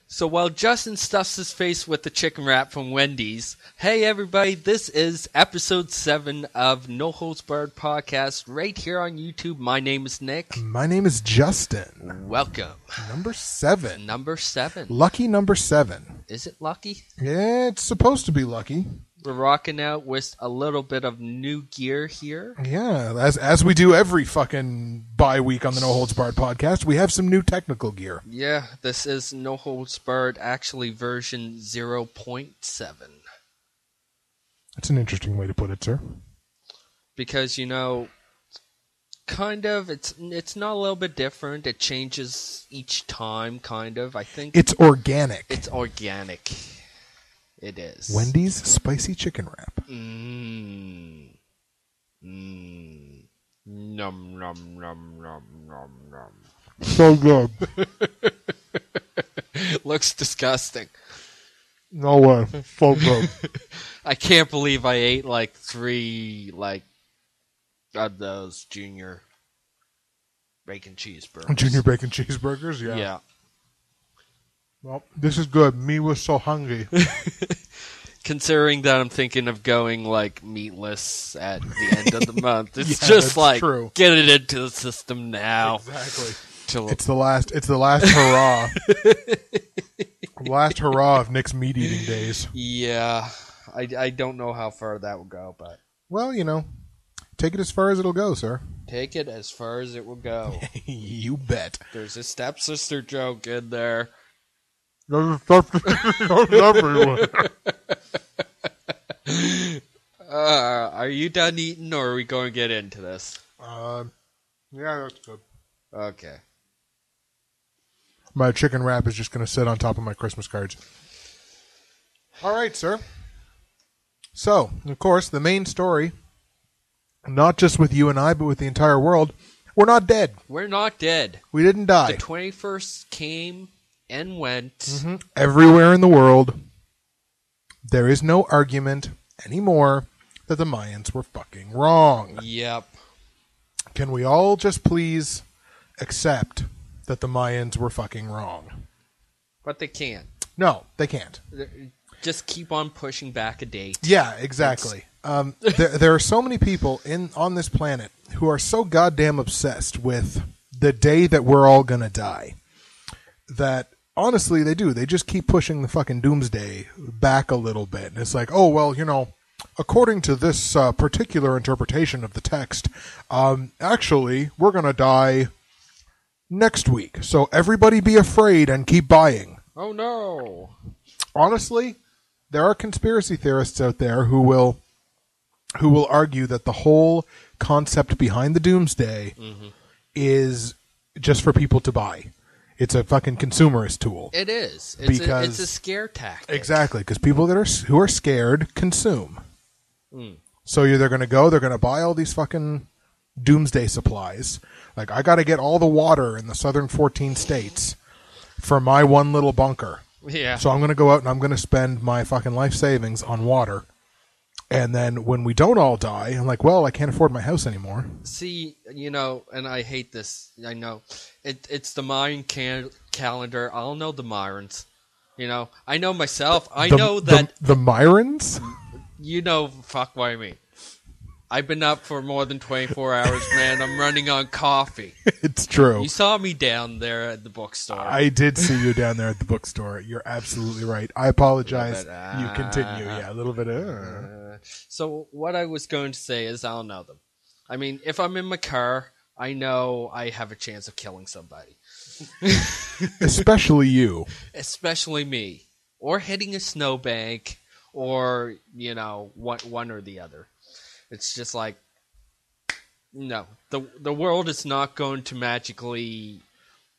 So while Justin stuffs his face with the chicken wrap from Wendy's, hey everybody, this is episode 7 of No Holds Barred Podcast right here on YouTube. My name is Nick. My name is Justin. Welcome. Number 7. Number 7. Lucky number 7. Is it lucky? Yeah, it's supposed to be lucky. We're rocking out with a little bit of new gear here. Yeah, as we do every fucking bi-week on the No Holds Barred podcast, we have some new technical gear. Yeah, this is No Holds Barred, actually version 0.7. That's an interesting way to put it, sir. Because, you know, kind of, it's not a little bit different. It changes each time, kind of. I think it's organic. It's organic. It is. Wendy's spicy chicken wrap. Num num num num num num. So good. Looks disgusting. No way. So good. I can't believe I ate like 3 of those junior bacon cheeseburgers. Junior bacon cheeseburgers? Yeah. Yeah. Well, this is good. Me was so hungry. Considering that I'm thinking of going like meatless at the end of the month, it's Yeah, just like true. Get it into the system now. Exactly. It's the last hurrah. Last hurrah of Nick's meat eating days. Yeah, I don't know how far that will go, but well, you know, take it as far as it'll go, sir. Take it as far as it will go. You bet. There's a stepsister joke in there. There's a stepsister everywhere. Are you done eating, or are we going to get into this? Yeah, that's good. Okay. My chicken wrap is just going to sit on top of my Christmas cards. All right, sir. So, of course, the main story, not just with you and I, but with the entire world, we're not dead. We're not dead. We didn't die. The 21st came and went. Mm-hmm. Everywhere in the world, there is no argument anymore that the Mayans were fucking wrong. Yep. Can we all just please accept that the Mayans were fucking wrong? But they can't. No, they can't. Just keep on pushing back a date. Yeah, exactly. There are so many people on this planet who are so goddamn obsessed with the day that we're all gonna die that honestly they do. They just keep pushing the fucking doomsday back a little bit. And it's like, oh, well, you know, according to this particular interpretation of the text, actually, we're gonna die next week. So everybody be afraid and keep buying. Oh, no. Honestly, there are conspiracy theorists out there who will argue that the whole concept behind the doomsday is just for people to buy. It's a fucking consumerist tool. It is. It's a scare tactic. Exactly, because people who are scared consume. So they're going to buy all these fucking doomsday supplies. Like, I got to get all the water in the southern 14 states for my one little bunker. Yeah. So I'm going to go out and I'm going to spend my fucking life savings on water. And then when we don't all die, I'm like, well, I can't afford my house anymore. See, you know, and I hate this. I know. It's the Mayan calendar. I'll know the Mayans. You know, I know myself. I know that... The Mayans? You know, fuck what I mean. I've been up for more than 24 hours, man. I'm running on coffee. It's true. You saw me down there at the bookstore. I did see you down there at the bookstore. You're absolutely right. I apologize. You continue. Yeah, a little bit. So what I was going to say is I'll know them. I mean, if I'm in my car, I know I have a chance of killing somebody. Especially you. Especially me. Or hitting a snowbank, or, you know, one or the other. It's just like, no, the world is not going to magically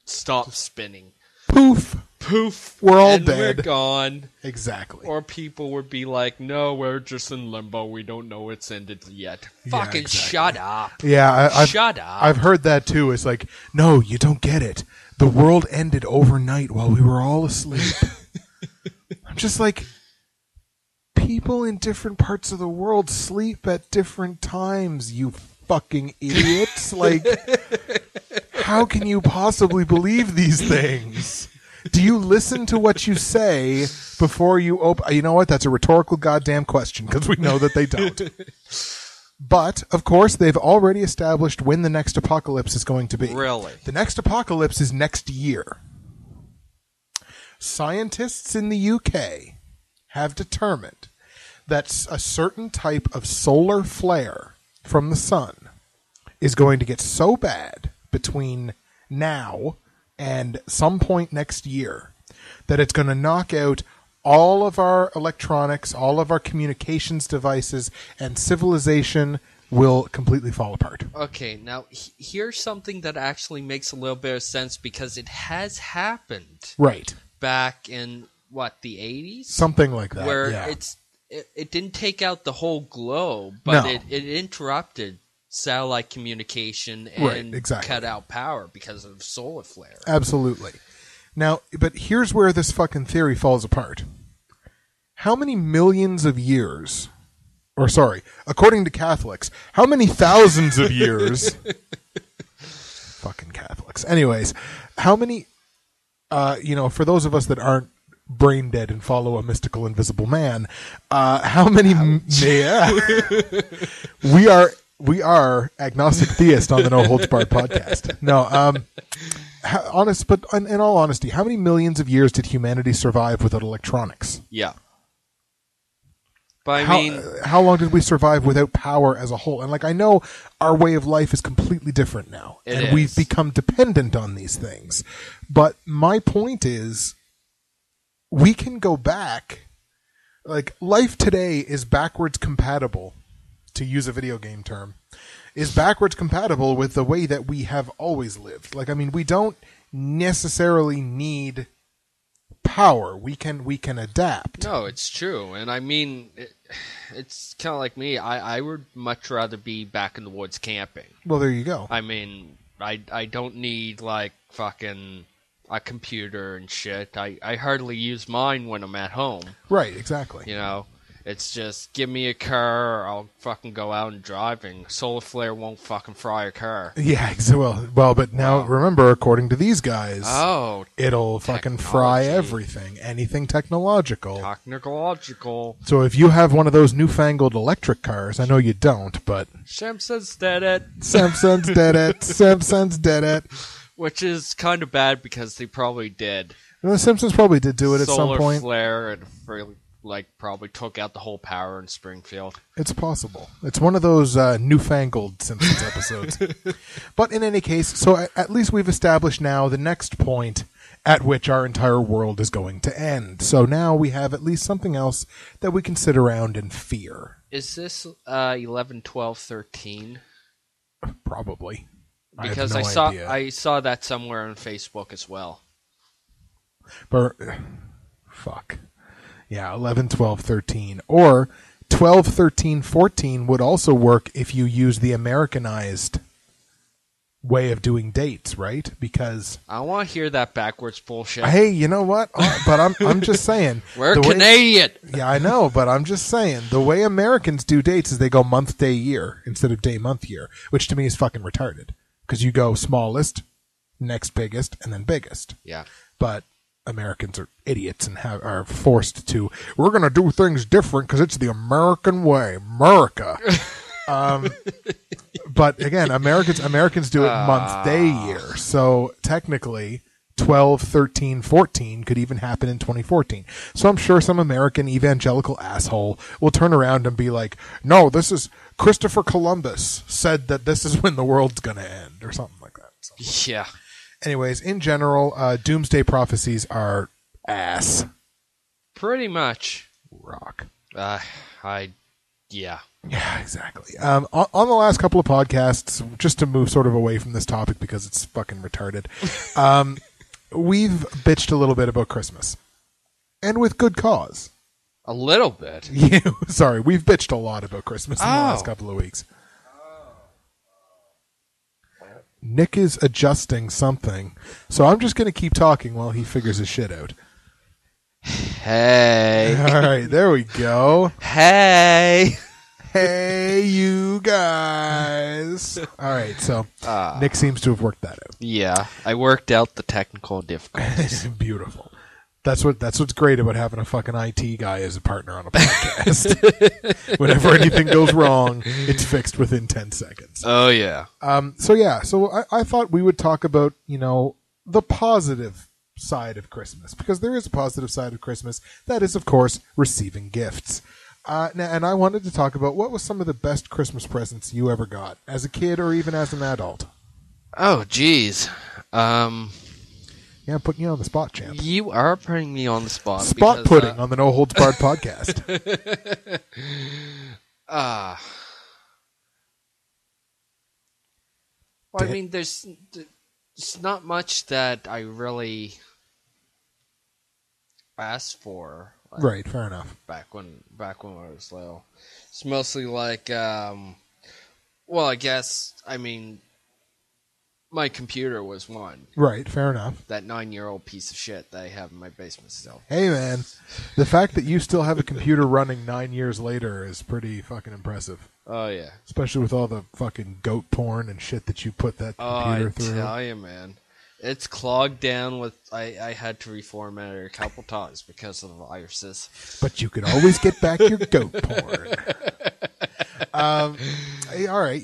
stop spinning. Poof. Poof. We're all and dead. We're gone. Exactly. Or people would be like, no, we're just in limbo. We don't know it's ended yet. Yeah, Fucking exactly. shut up. Yeah, shut up. I've heard that too. It's like, no, you don't get it. The world ended overnight while we were all asleep. I'm just like... People in different parts of the world sleep at different times, you fucking idiots. Like, how can you possibly believe these things? Do you listen to what you say before you open? You know what? That's a rhetorical goddamn question because we know that they don't. But, of course, they've already established when the next apocalypse is going to be. Really? The next apocalypse is next year. Scientists in the UK have determined that a certain type of solar flare from the sun is going to get so bad between now and some point next year that it's going to knock out all of our electronics, all of our communications devices, and civilization will completely fall apart. Okay, now here's something that actually makes a little bit of sense because it has happened. Right. Back in, the 80s? Something like that, where yeah. it didn't take out the whole globe, but No. it interrupted satellite communication and Right, exactly. cut out power because of solar flare. Absolutely. Now, but here's where this fucking theory falls apart. How many millions of years, according to Catholics, how many thousands of years, fucking Catholics. Anyways, how many, for those of us that aren't brain dead and follow a mystical invisible man, how many, we are agnostic theist on the No Holds Barred podcast. No, but in all honesty, how many millions of years did humanity survive without electronics? Yeah. But how long did we survive without power as a whole? And I know our way of life is completely different now, and we've become dependent on these things. But my point is, we can go back. Life today is backwards compatible, to use a video game term, is backwards compatible with the way that we have always lived. We don't necessarily need power. We can adapt. No, it's true. And it's kind of like me. I would much rather be back in the woods camping. Well, there you go. I don't need fucking a computer and shit. I hardly use mine when I'm at home. Right, exactly. It's just give me a car, or I'll fucking go out and driving. Solar flare won't fucking fry a car. Yeah, well, but now remember, according to these guys, it'll fucking fry everything, anything technological. Technological. So if you have one of those newfangled electric cars, I know you don't, but Simpsons did it. Simpsons did it. Simpsons did it. Which is kind of bad because they probably did. The Simpsons probably did do it at some point. Solar flare and probably took out the whole power in Springfield. It's possible. It's one of those newfangled Simpsons episodes. But in any case, so at least we've established now the next point at which our entire world is going to end. So now we have at least something else that we can sit around and fear. Is this 11, 12, 13? Probably. Because I saw that somewhere on Facebook as well. But fuck. Yeah, 11, 12, 13. Or 12, 13, 14 would also work if you use the Americanized way of doing dates, right? Because I want to hear that backwards bullshit. Hey, you know what? But I'm just saying. We're Canadian. Yeah, I know, but I'm just saying. The way Americans do dates is they go month, day, year instead of day, month, year, which to me is fucking retarded. Because you go smallest, next biggest, and then biggest. Yeah. But Americans are idiots and are forced to, we're going to do things different because it's the American way. America. But again, Americans do it month, day, year. So technically, 12, 13, 14 could even happen in 2014. So I'm sure some American evangelical asshole will turn around and be like, no, this is Christopher Columbus said that this is when the world's going to end or something like that. So. Yeah. Anyways, in general, doomsday prophecies are ass. Pretty much. Rock. Yeah. Yeah, exactly. On the last couple of podcasts, just to move sort of away from this topic because it's fucking retarded, we've bitched a little bit about Christmas. And with good cause. A little bit? Sorry, we've bitched a lot about Christmas in the last couple of weeks. Nick is adjusting something, so I'm just going to keep talking while he figures his shit out. Hey. All right, there we go. Hey. Hey, you guys. All right, so Nick seems to have worked that out. Yeah, I worked out the technical difficulties. Beautiful. That's what's great about having a fucking IT guy as a partner on a podcast. Whenever anything goes wrong, it's fixed within 10 seconds. Oh, yeah. So I thought we would talk about, the positive side of Christmas, because there is a positive side of Christmas. That is, of course, receiving gifts. And I wanted to talk about what was some of the best Christmas presents you ever got, as a kid or even as an adult. Oh, geez. Yeah, I'm putting you on the spot, champ. You are putting me on the spot. Spot pudding on the No Holds Barred podcast. Well, I mean, there's not much that I really asked for. Right, fair enough. Back when I was little, it's mostly like, I guess, my computer was one. Right, fair enough. That 9-year-old piece of shit that I have in my basement still. Hey, man, the fact that you still have a computer running 9 years later is pretty fucking impressive. Oh, yeah. Especially with all the fucking goat porn and shit that you put that computer through. I tell you, man. It's clogged down with... I had to reformat it a couple times because of the viruses. But you can always get back your goat porn. All right,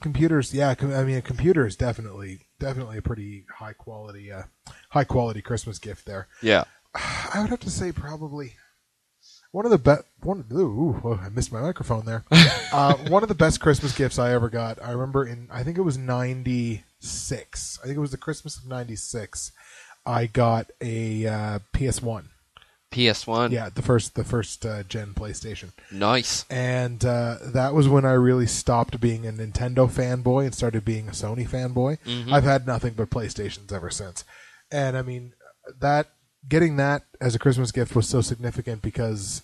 computers. Yeah, a computer is definitely a pretty high quality Christmas gift there. Yeah, I would have to say probably one of the best. I missed my microphone there. One of the best Christmas gifts I ever got. I remember I think it was '96. I think it was the Christmas of '96. I got a PS1. PS1. Yeah, the first gen PlayStation. Nice. And that was when I really stopped being a Nintendo fanboy and started being a Sony fanboy. Mm-hmm. I've had nothing but PlayStations ever since. And I mean, getting that as a Christmas gift was so significant because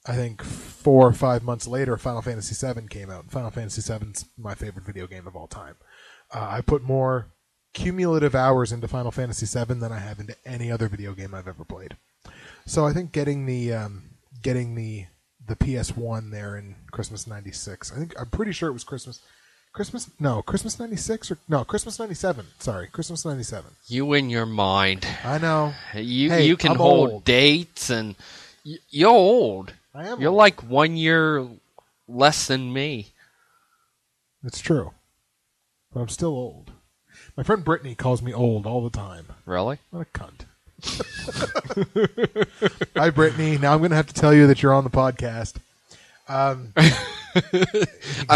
I think 4 or 5 months later, Final Fantasy VII came out. Final Fantasy VII's my favorite video game of all time. I put more cumulative hours into Final Fantasy VII than I have into any other video game I've ever played. So I think getting the PS1 there in Christmas '96. I'm pretty sure it was Christmas '96 Christmas '97. Sorry, Christmas '97. You in your mind. I know. You can hold old. Dates and you're old. I am. You're old. like 1 year less than me. It's true, but I'm still old. My friend Brittany calls me old all the time. Really? What a cunt. Hi, Brittany. Now I'm going to have to tell you that you're on the podcast. I'm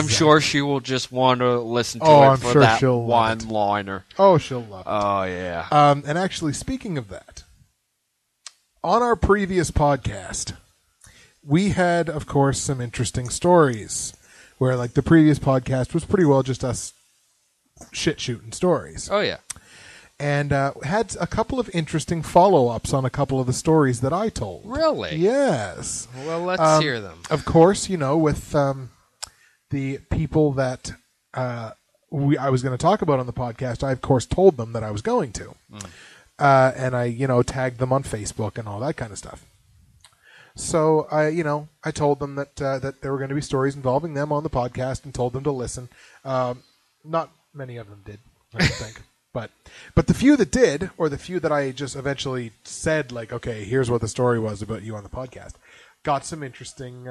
sure she will just want to listen to it for that one-liner. Oh, she'll love it. Oh, yeah. And actually, speaking of that, on our previous podcast, we had, of course, some interesting stories where, like, the previous podcast was pretty well just us shit-shooting stories. Oh, yeah. And had a couple of interesting follow-ups on a couple of the stories that I told. Really? Yes. Well, let's hear them. Of course, with the people that I was going to talk about on the podcast, I, of course, told them that I was going to. And I, tagged them on Facebook and all that kind of stuff. So, I told them that there were going to be stories involving them on the podcast and told them to listen. Not many of them did, I don't think. But the few that did, or the few that I just eventually said, like, okay, here's what the story was about you on the podcast, got some interesting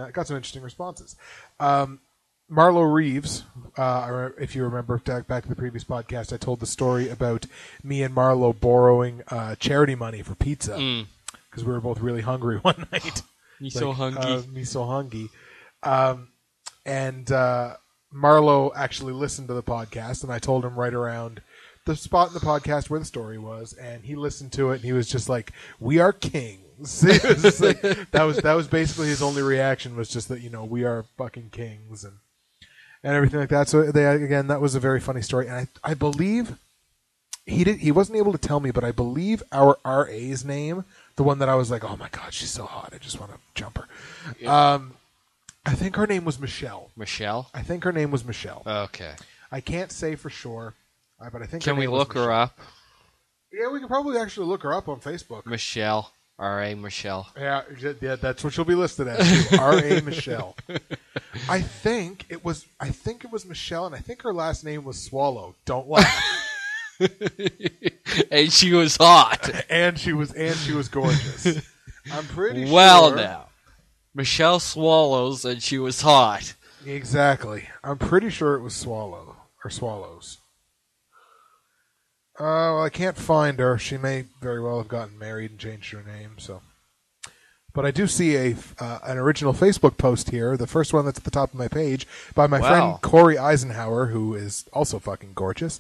responses. Marlo Reeves, if you remember back to the previous podcast, I told the story about me and Marlo borrowing charity money for pizza because we were both really hungry one night. So hungry. Me so hungry. And Marlo actually listened to the podcast, and I told him right around the spot in the podcast where the story was, and he listened to it, and he was just like, "We are kings." It was just like, that was basically his only reaction, was just that, we are fucking kings and everything like that. So that was a very funny story, and I believe he wasn't able to tell me, but I believe our RA's name, the one that I was like, "Oh my god, she's so hot, I just want to jump her." Yeah. I think her name was Michelle. Michelle? I think her name was Michelle. Okay. I can't say for sure. But I think can we look her up? Yeah, we can probably actually look her up on Facebook. Michelle. R.A. Michelle. Yeah, that's what she'll be listed as. Too. R.A. Michelle. I think it was Michelle, and I think her last name was Swallow. Don't laugh. And she was hot. and she was gorgeous. I'm pretty sure. Well, now, Michelle Swallows, and she was hot. Exactly. I'm pretty sure it was Swallow or Swallows. Well, I can't find her. She may very well have gotten married and changed her name. So, but I do see an original Facebook post here, the first one that's at the top of my page, by my friend Corey Eisenhower, who is also fucking gorgeous.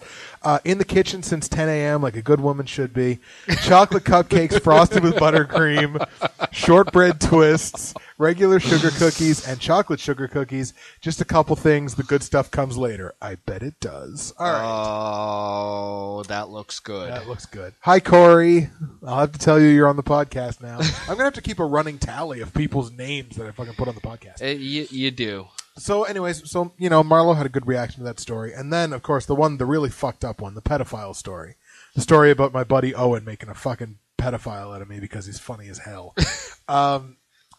In the kitchen since 10 a.m., like a good woman should be. Chocolate cupcakes frosted with buttercream, shortbread twists, regular sugar cookies, and chocolate sugar cookies. Just a couple things. The good stuff comes later. I bet it does. All right. Oh, that looks good. That looks good. Hi, Corey. I'll have to tell you you're on the podcast now. I'm going to have to keep a running tally of people's names that I fucking put on the podcast. You do. So anyways, Marlo had a good reaction to that story. And then, of course, the really fucked up one, the pedophile story. The story about my buddy Owen making a fucking pedophile out of me because he's funny as hell.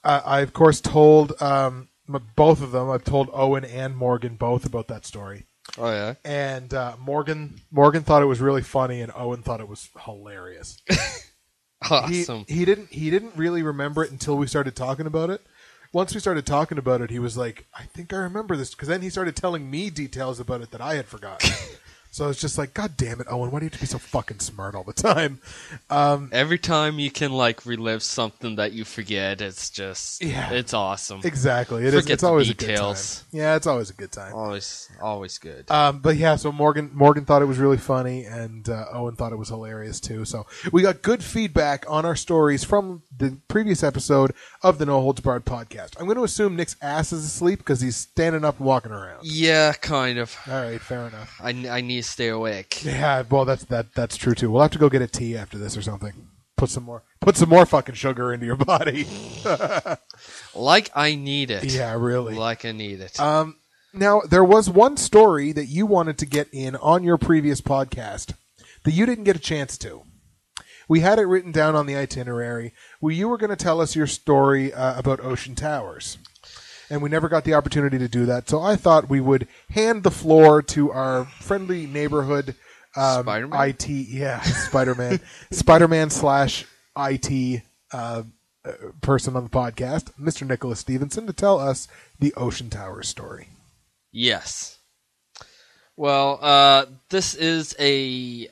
I, of course, told both of them. I've told Owen and Morgan both about that story. Oh, yeah? And Morgan thought it was really funny, and Owen thought it was hilarious. Awesome. He didn't really remember it until we started talking about it. Once we started talking about it, he was like, I think I remember this. Because then he started telling me details about it that I had forgotten. So it's just like, God damn it, Owen, why do you have to be so fucking smart all the time? Every time you can, relive something that you forget, it's just, it's awesome. Exactly. It's always a good time. Yeah, it's always a good time. Always good. But yeah, so Morgan thought it was really funny, and Owen thought it was hilarious too. So we got good feedback on our stories from the previous episode of the No Holds Barred podcast. I'm going to assume Nick's ass is asleep because he's standing up and walking around. Yeah, kind of. All right, fair enough. I need to stay awake. Yeah, well, that's true too. We'll have to go get a tea after this or something. Put some more fucking sugar into your body. Like I need it. Yeah, really. Like I need it. Now, there was one story that you wanted to get in on your previous podcast that you didn't get a chance to. We had it written down on the itinerary where you were going to tell us your story about Ocean Towers. And we never got the opportunity to do that. So I thought we would hand the floor to our friendly neighborhood Spider-Man? IT. Yeah, Spider-Man. Spider-Man/IT person on the podcast, Mr. Nicholas Stevenson, to tell us the Ocean Towers story. Yes. Well, this is it's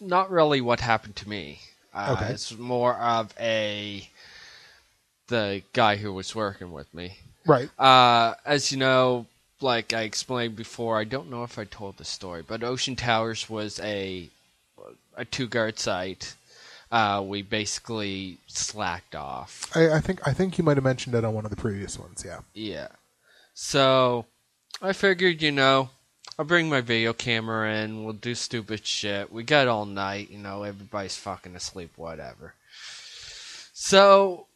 not really what happened to me. Okay. It's more of the guy who was working with me. Right. As you know, like I explained before, I don't know if I told the story, but Ocean Towers was a two-guard site. We basically slacked off. I think you might have mentioned it on one of the previous ones, yeah. Yeah. So I figured, I'll bring my video camera in, we'll do stupid shit. We got all night, everybody's fucking asleep, whatever. So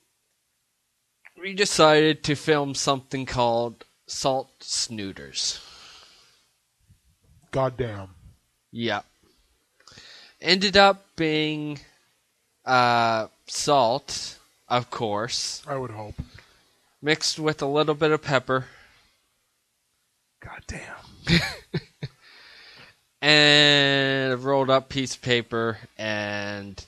we decided to film something called Salt Snooters. Goddamn. Yeah. Ended up being salt, of course. I would hope. Mixed with a little bit of pepper. Goddamn. And a rolled up piece of paper and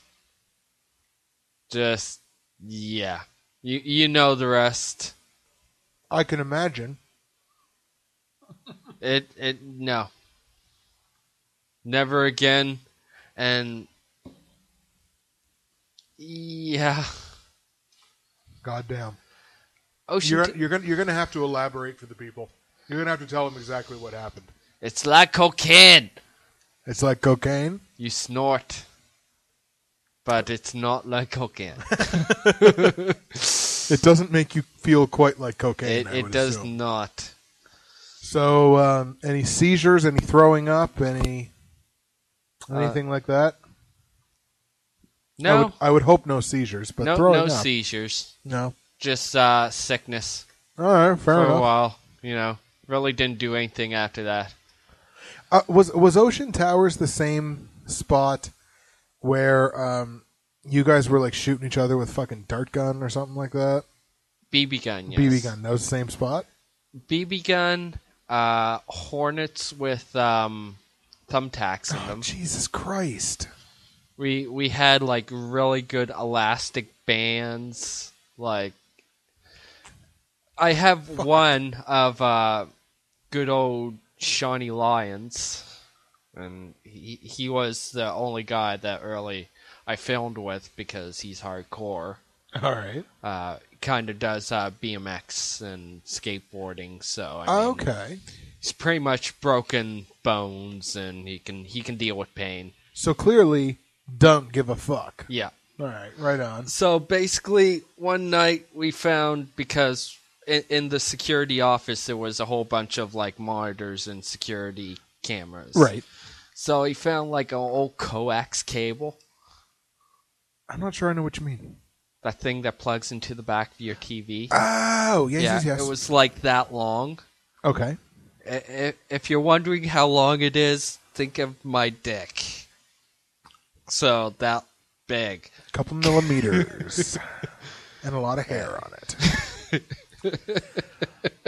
just, yeah. You know the rest. I can imagine. No. Never again. And yeah. Goddamn. You're gonna have to elaborate for the people. You're gonna have to tell them exactly what happened. It's like cocaine. It's like cocaine? You snort. But it's not like cocaine. It doesn't make you feel quite like cocaine. It does not. So, any seizures, any throwing up, anything like that? No. I would hope no seizures, but throwing up. No seizures. No. Just sickness. All right, fair enough. For a while, really didn't do anything after that. Was Ocean Towers the same spot where You guys were like shooting each other with fucking dart gun or something like that? BB gun, yes. BB gun. That was the same spot? BB gun, Hornets with thumbtacks in them. Jesus Christ. We had like really good elastic bands. Like I have one of good old Shawnee Lyons, and he was the only guy that really I filmed with because he's hardcore. All right. Kind of does BMX and skateboarding, so I mean, okay. He's pretty much broken bones, and he can deal with pain. So clearly, don't give a fuck. Yeah. All right, right on. So basically, one night we found, because in the security office there was a whole bunch of like monitors and security cameras. Right. So he found like an old coax cable. I'm not sure I know what you mean. That thing that plugs into the back of your TV. Oh, yes. It was like that long. Okay. If you're wondering how long it is, think of my dick. So that big. A couple millimeters. And a lot of hair on it.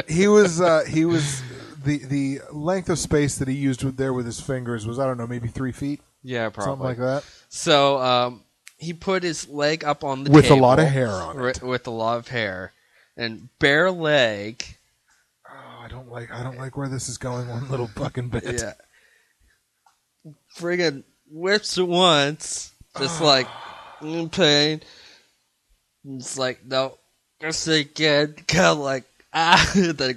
He was the length of space that he used there with his fingers was, I don't know, maybe 3 feet? Yeah, probably. Something like that. So, he put his leg up on the table. With a lot of hair on it. With a lot of hair. And bare leg. Oh, I don't like where this is going one little fucking bit. Yeah. Friggin' whips it once. Just like, in pain. It's like, no. Just again. Kind of like, then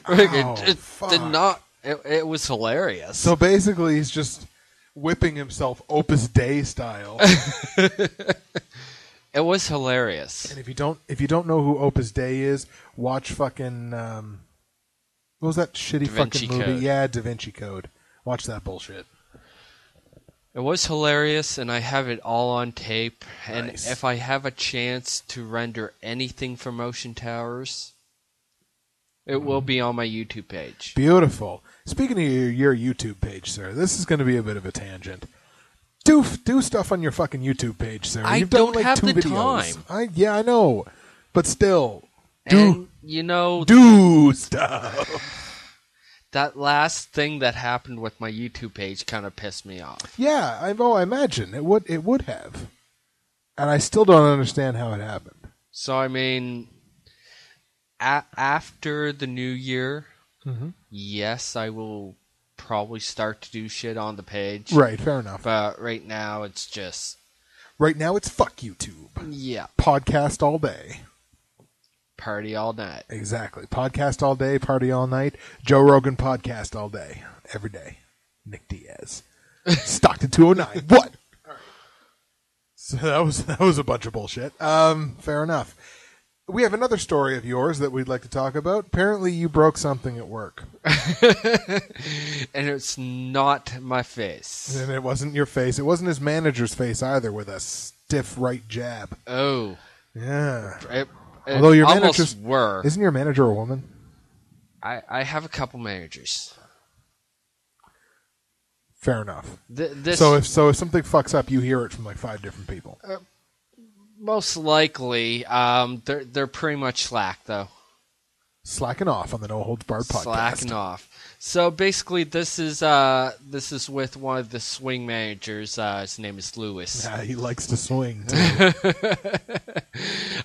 friggin' did not. It was hilarious. So basically, he's just whipping himself Opus Dei style. It was hilarious. And if you don't know who Opus Dei is, watch fucking what was that shitty fucking movie? Code. Yeah, Da Vinci Code. Watch that bullshit. It was hilarious, and I have it all on tape. And Nice. if I have a chance to render anything for Motion Towers, it will be on my YouTube page. Beautiful. Speaking of your YouTube page, sir, this is going to be a bit of a tangent. Do stuff on your fucking YouTube page, sir. I You've done don't like have 2 the videos. time. I know, but still, Do stuff. That last thing that happened with my YouTube page kind of pissed me off. Yeah, I imagine it would have, and I still don't understand how it happened. So I mean, after the new year, yes, I will probably start to do shit on the page. Right, fair enough. But right now, it's just... Right now, it's fuck YouTube. Yeah. Podcast all day. Party all night. Exactly. Podcast all day, party all night. Joe Rogan podcast all day. Every day. Nick Diaz. Stockton 209. What? All right. So that was a bunch of bullshit. Fair enough. We have another story of yours that we'd like to talk about. Apparently you broke something at work. And it's not my face. And it wasn't your face. It wasn't his manager's face either with a stiff right jab. Oh. Yeah. Although your manager's were. Isn't your manager a woman? I have a couple managers. Fair enough. So if something fucks up, you hear it from like 5 different people. Most likely, they're pretty much slack though. Slacking off on the No Holds Barred podcast. Slacking off. So basically, this is with one of the swing managers. His name is Lewis. Yeah, he likes to swing too.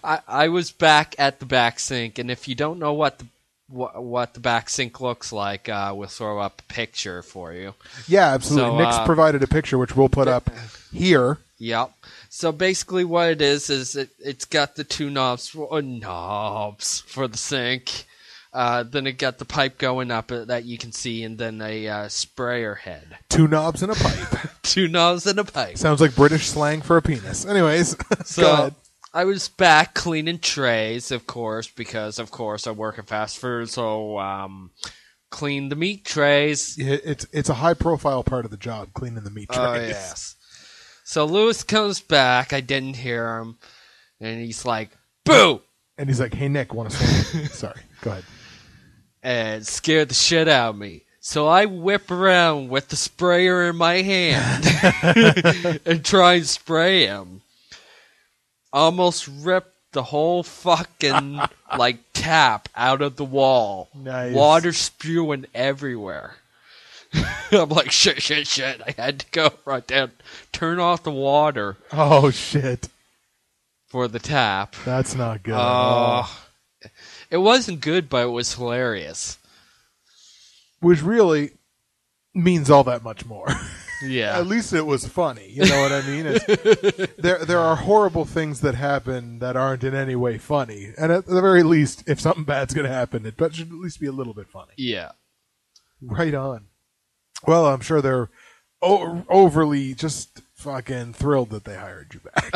I was back at the back sink, and if you don't know what the back sink looks like, we'll throw up a picture for you. Yeah, absolutely. So, Nick's provided a picture, which we'll put up here. Yep. So basically, what it is it's got the 2 knobs for the sink. Then it got the pipe going up that you can see, and then a sprayer head. 2 knobs and a pipe. 2 knobs and a pipe. Sounds like British slang for a penis. Anyways, so go ahead. I was back cleaning trays, of course, because of course I work at fast food, so clean the meat trays. Yeah, it's a high profile part of the job, cleaning the meat trays. Oh yes. So Lewis comes back. I didn't hear him, and he's like, "Boo!" And he's like, "Hey Nick, want to swing?" Sorry, go ahead. And scared the shit out of me. So I whip around with the sprayer in my hand and try and spray him. Almost ripped the whole fucking tap out of the wall. Nice. Water spewing everywhere. I'm like, shit. I had to go right down, turn off the water. Oh, shit. For the tap. That's not good at all. It wasn't good, but it was hilarious. Which really means all that much more. Yeah. At least it was funny. You know what I mean? There are horrible things that happen that aren't in any way funny. And at the very least, if something bad's going to happen, it should at least be a little bit funny. Yeah. Right on. Well, I'm sure they're overly just fucking thrilled that they hired you back.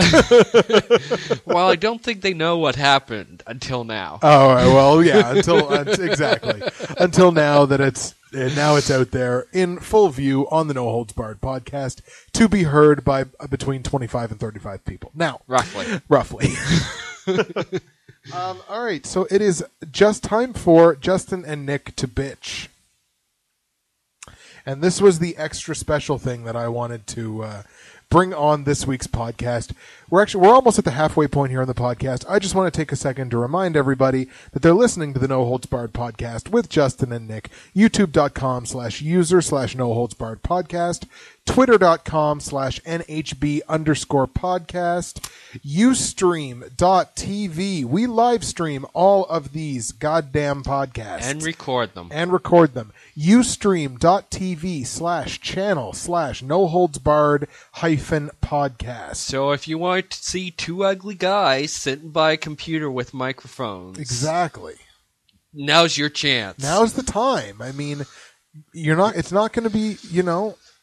Well, I don't think they know what happened until now. Oh, well, yeah, exactly. Until now that it's out there in full view on the No Holds Barred podcast to be heard by between 25 and 35 people. Now, roughly. All right, so it is just time for Justin and Nick to bitch. And this was the extra special thing that I wanted to bring on this week's podcast. We're almost at the halfway point here on the podcast. I just want to take a second to remind everybody that they're listening to the No Holds Barred podcast with Justin and Nick. YouTube.com/user/NoHoldsBarredPodcast. Twitter.com/NHB_podcast. Ustream.tv. We live stream all of these goddamn podcasts. And record them. Ustream.tv/channel/NoHoldsBarred-podcast. So if you want to see two ugly guys sitting by a computer with microphones. Exactly. Now's your chance. Now's the time. I mean, it's not going to be,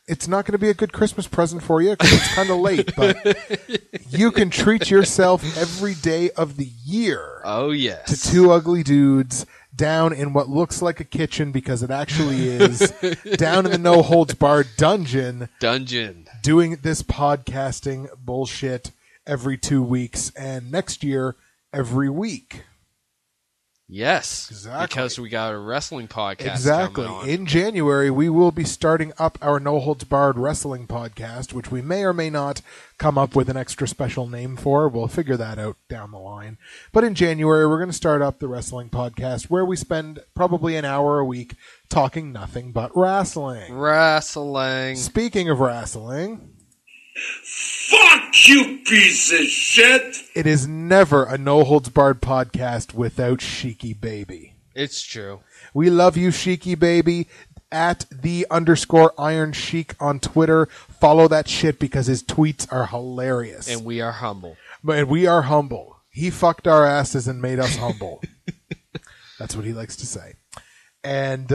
it's not going to be a good Christmas present for you because it's kind of late, but you can treat yourself every day of the year. Oh, yes. To two ugly dudes down in what looks like a kitchen because it actually is, down in the No Holds Barred dungeon. Doing this podcasting bullshit every 2 weeks and next year every week. Yes, exactly. Because we got a wrestling podcast exactly. coming on. In January, we will be starting up our No Holds Barred wrestling podcast, which we may or may not come up with an extra special name for. We'll figure that out down the line. But in January, we're going to start up the wrestling podcast where we spend probably an hour a week talking nothing but wrestling. Speaking of wrestling... Fuck you, piece of shit! It is never a No Holds Barred podcast without Sheiky Baby. It's true. We love you, Sheiky Baby. At @the_Iron Sheik on Twitter. Follow that shit because his tweets are hilarious. And we are humble. He fucked our asses and made us humble. That's what he likes to say. And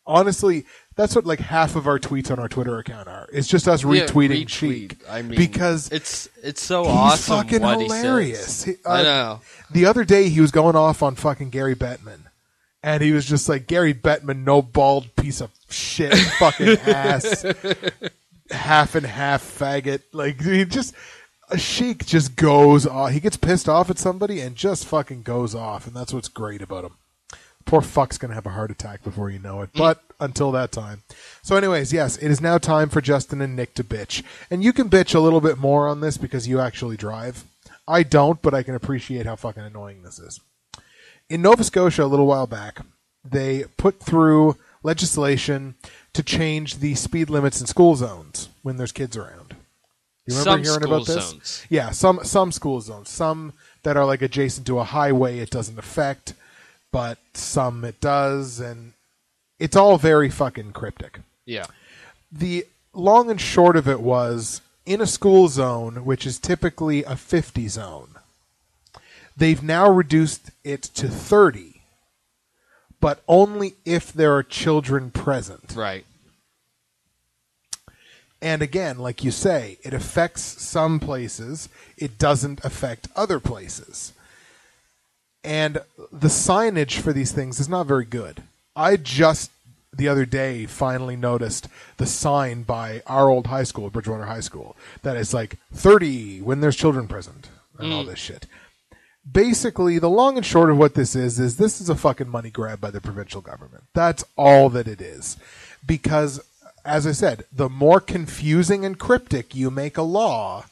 honestly... That's what half of our tweets on our Twitter account are. It's just us retweeting Sheik. I mean, because it's so awesome. He's fucking what hilarious. I know. The other day he was going off on fucking Gary Bettman, and he was just like, Gary Bettman, no bald piece of shit, fucking ass, half and half faggot. Sheik just goes off. He gets pissed off at somebody and just fucking goes off, and that's what's great about him. Poor fuck's going to have a heart attack before you know it. But until that time. So anyways, yes, it is now time for Justin and Nick to bitch. And you can bitch a little bit more on this because you actually drive. I don't, but I can appreciate how fucking annoying this is. In Nova Scotia a little while back, they put through legislation to change the speed limits in school zones when there's kids around. You remember hearing about this? Zones. Yeah, some school zones. Some that are adjacent to a highway it doesn't affect. But some it does, and it's all very fucking cryptic. Yeah. The long and short of it was, in a school zone, which is typically a 50 zone, they've now reduced it to 30, but only if there are children present. Right. And again, like you say, it affects some places, it doesn't affect other places. And the signage for these things is not very good. I just, the other day, finally noticed the sign by our old high school, Bridgewater High School, that is 30 when there's children present and all this shit. basically, the long and short of what this is this is a fucking money grab by the provincial government. That's all that it is. Because, as I said, the more confusing and cryptic you make a law,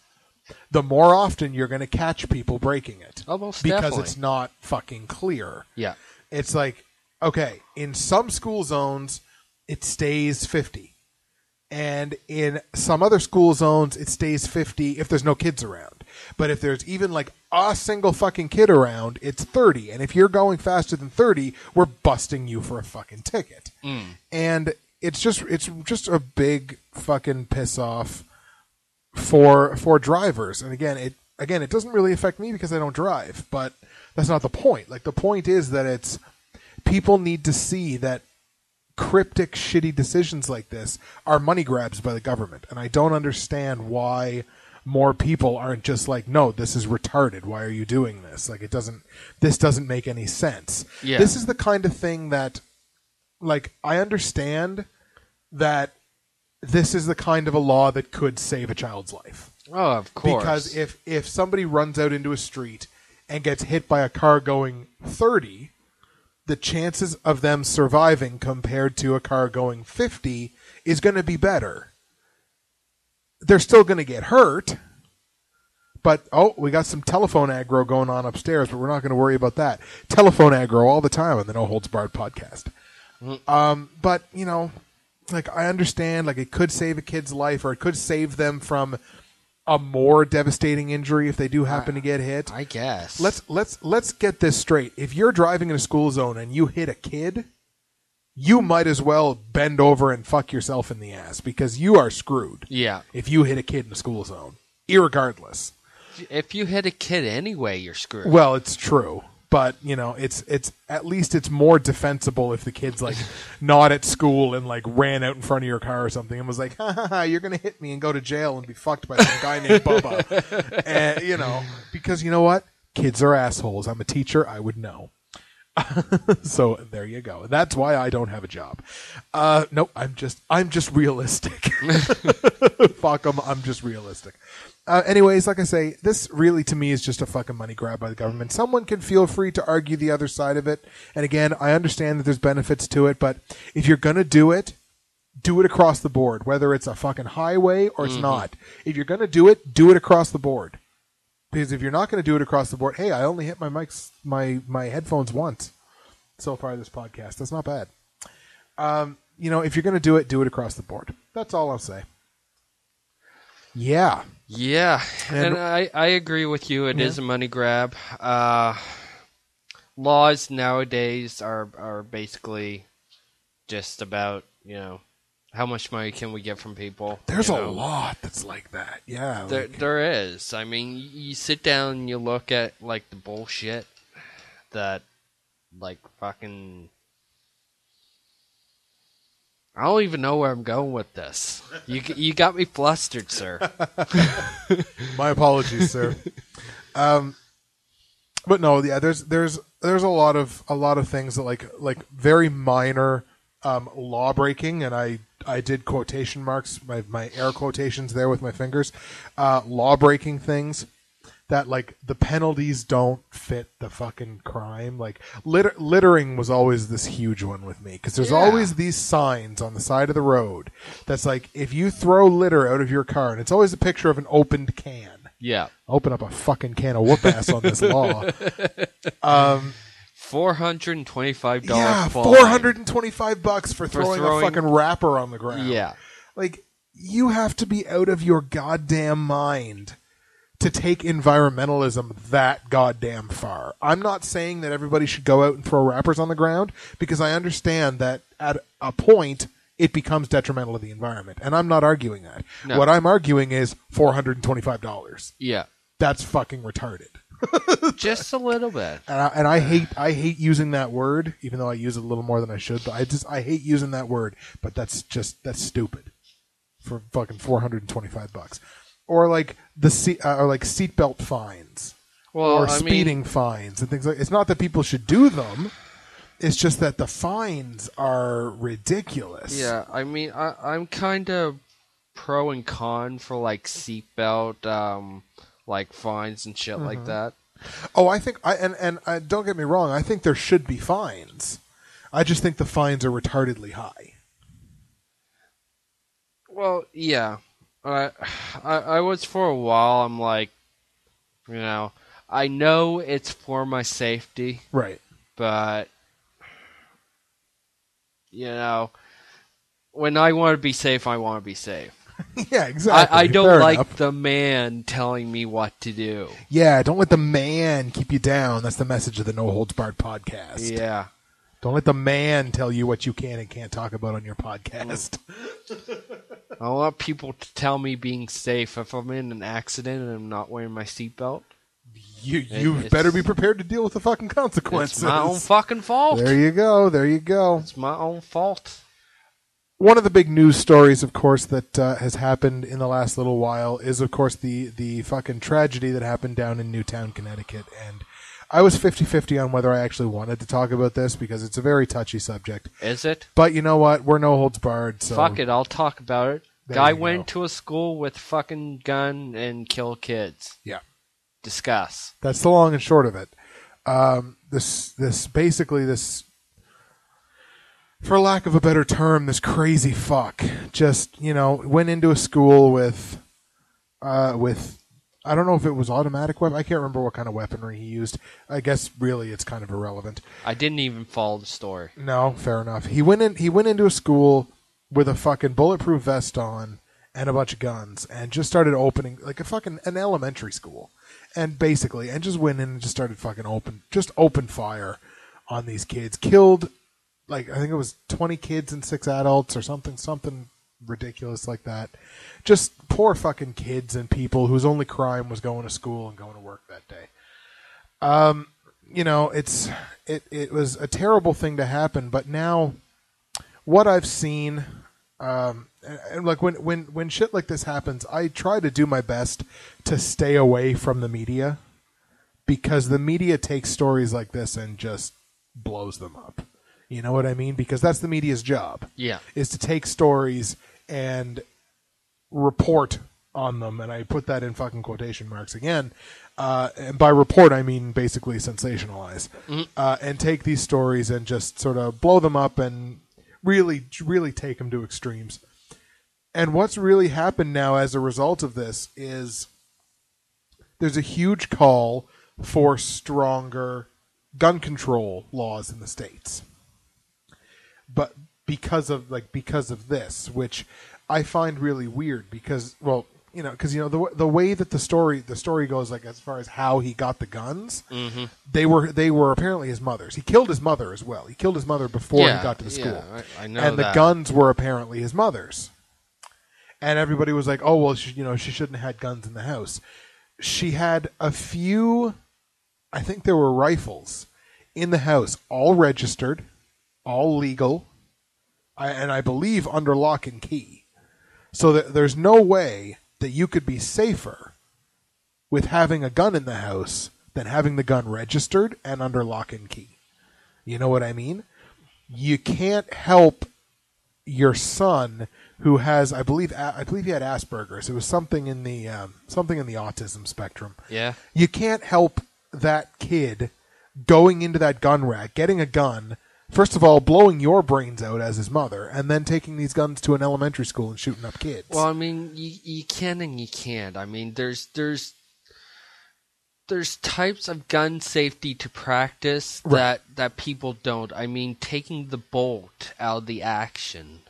the more often you're going to catch people breaking it. Almost because definitely. it's not fucking clear. Yeah. It's like, okay, in some school zones, it stays 50. And in some other school zones, it stays 50 if there's no kids around. But if there's even like a single fucking kid around, it's 30. And if you're going faster than 30, we're busting you for a fucking ticket. And it's just a big fucking piss off for drivers. And again, it doesn't really affect me because I don't drive, but that's not the point. Like, the point is that it's people need to see that cryptic, shitty decisions like this are money grabs by the government. And I don't understand why more people aren't just like, no, this is retarded. Why are you doing this? Like, this doesn't make any sense. Yeah. This is the kind of thing that, like, I understand that this is the kind of a law that could save a child's life. Oh, of course. Because if somebody runs out into a street and gets hit by a car going 30, the chances of them surviving compared to a car going 50 is going to be better. They're still going to get hurt, but, we got some telephone aggro going on upstairs, but we're not going to worry about that. Telephone aggro all the time on the No Holds Barred podcast. But, like, I understand, like, it could save a kid's life, or it could save them from a more devastating injury if they do happen to get hit. I guess. Let's get this straight. If you're driving in a school zone and you hit a kid, you might as well bend over and fuck yourself in the ass, because you are screwed. Yeah. If you hit a kid in a school zone, irregardless. If you hit a kid anyway, you're screwed. Well, it's true. But, it's at least it's more defensible if the kid's like not at school and like ran out in front of your car or something and was like, ha, you're going to hit me and go to jail and be fucked by some guy named Bubba. And, because you know what? Kids are assholes. I'm a teacher. I would know. So there you go. That's why I don't have a job. No, I'm just realistic. Fuck 'em. I'm just realistic. Anyways, like I say, this really to me is just a fucking money grab by the government. Someone can feel free to argue the other side of it. And again, I understand that there's benefits to it, but if you're going to do it across the board, whether it's a fucking highway or it's not. If you're going to do it across the board. Because if you're not going to do it across the board, hey, I only hit my headphones once so far this podcast. That's not bad. If you're going to do it across the board. That's all I'll say. Yeah. Yeah, and I agree with you. It is a money grab. Laws nowadays are basically just about, how much money can we get from people. There's a lot that's like that. Yeah. There is. I mean, you sit down and you look at, like, the bullshit that, like, fucking... I don't even know where I'm going with this. You got me flustered, sir. My apologies, sir. But no, yeah, there's a lot of things that like very minor law breaking, and I did quotation marks, my air quotations there with my fingers. Law breaking things that, like, the penalties don't fit the fucking crime. Like, littering was always this huge one with me, because there's always these signs on the side of the road that's like, if you throw litter out of your car, and it's always a picture of an opened can. Yeah. Open up a fucking can of whoop ass on this law. $425 Yeah, fine. $425 for throwing a fucking wrapper on the ground. Yeah. Like, you have to be out of your goddamn mind to take environmentalism that goddamn far. I'm not saying that everybody should go out and throw wrappers on the ground, because I understand that at a point it becomes detrimental to the environment, and I'm not arguing that. No. What I'm arguing is $425. Yeah. That's fucking retarded. Just a little bit. And I hate using that word, even though I use it a little more than I should. But I hate using that word. But that's stupid for fucking $425. Or like seatbelt fines, or speeding fines and things like. It's not that people should do them. It's just that the fines are ridiculous. Yeah, I mean, I'm kind of pro and con for, like, seatbelt, like, fines and shit like that. Oh, I think don't get me wrong. I think there should be fines. I just think the fines are retardedly high. Well, yeah. I was for a while. I'm like, I know it's for my safety, Right. but when I want to be safe, I want to be safe. Yeah, exactly. I don't Fair like enough. the man telling me what to do. Yeah, don't let the man keep you down. That's the message of the No Holds Barred podcast. Yeah. Don't let the man tell you what you can and can't talk about on your podcast. I want people to tell me being safe. If I'm in an accident and I'm not wearing my seatbelt, You better be prepared to deal with the fucking consequences. it's my own fucking fault. There you go. There you go. It's my own fault. One of the big news stories, of course, that has happened in the last little while is, of course, the fucking tragedy that happened down in Newtown, Connecticut. And I was 50-50 on whether I actually wanted to talk about this because it's a very touchy subject. Is it? But you know what? We're no holds barred. So Fuck it, I'll talk about it. There Guy you go. went to a school with fucking gun and killed kids. Yeah. Discuss. That's the long and short of it. This for lack of a better term, this crazy fuck just, went into a school with I don't know if it was automatic weapon. I can't remember what kind of weaponry he used. I guess really it's kind of irrelevant. I didn't even follow the story. No, fair enough. He went into a school with a fucking bulletproof vest on and a bunch of guns and just started opening like an elementary school. And just went in and just started fucking open fire on these kids. Killed I think it was 20 kids and 6 adults or something ridiculous like that. Just poor fucking kids and people whose only crime was going to school and going to work that day. It was a terrible thing to happen, but now what I've seen, and like when shit like this happens, I try to do my best to stay away from the media because the media takes stories like this and just blows them up. You know what I mean? Because that's the media's job. Yeah. Is to take stories and report on them, and I put that in fucking quotation marks again. And by report, I mean basically sensationalize. And take these stories and just sort of blow them up and really, really take them to extremes. And what's really happened now as a result of this is there's a huge call for stronger gun control laws in the States. But because of this, which I find really weird because the way that the story goes, like as far as how he got the guns, they were apparently his mother's. He killed his mother as well. He killed his mother before he got to the school. Yeah, I know and that. The guns were apparently his mother's. And everybody was like, "Oh well, she shouldn't have had guns in the house." She had a few, I think there were rifles in the house, all registered, all legal, and I believe under lock and key. So that there's no way that you could be safer with having a gun in the house than having the gun registered and under lock and key. You know what I mean? You can't help your son who has, I believe he had Asperger's. It was something in the autism spectrum. Yeah. You can't help that kid going into that gun rack, getting a gun, first of all, blowing your brains out as his mother, and then taking these guns to an elementary school and shooting up kids. Well, I mean, you can and you can't. I mean, there's types of gun safety to practice that people don't. I mean, taking the bolt out of the action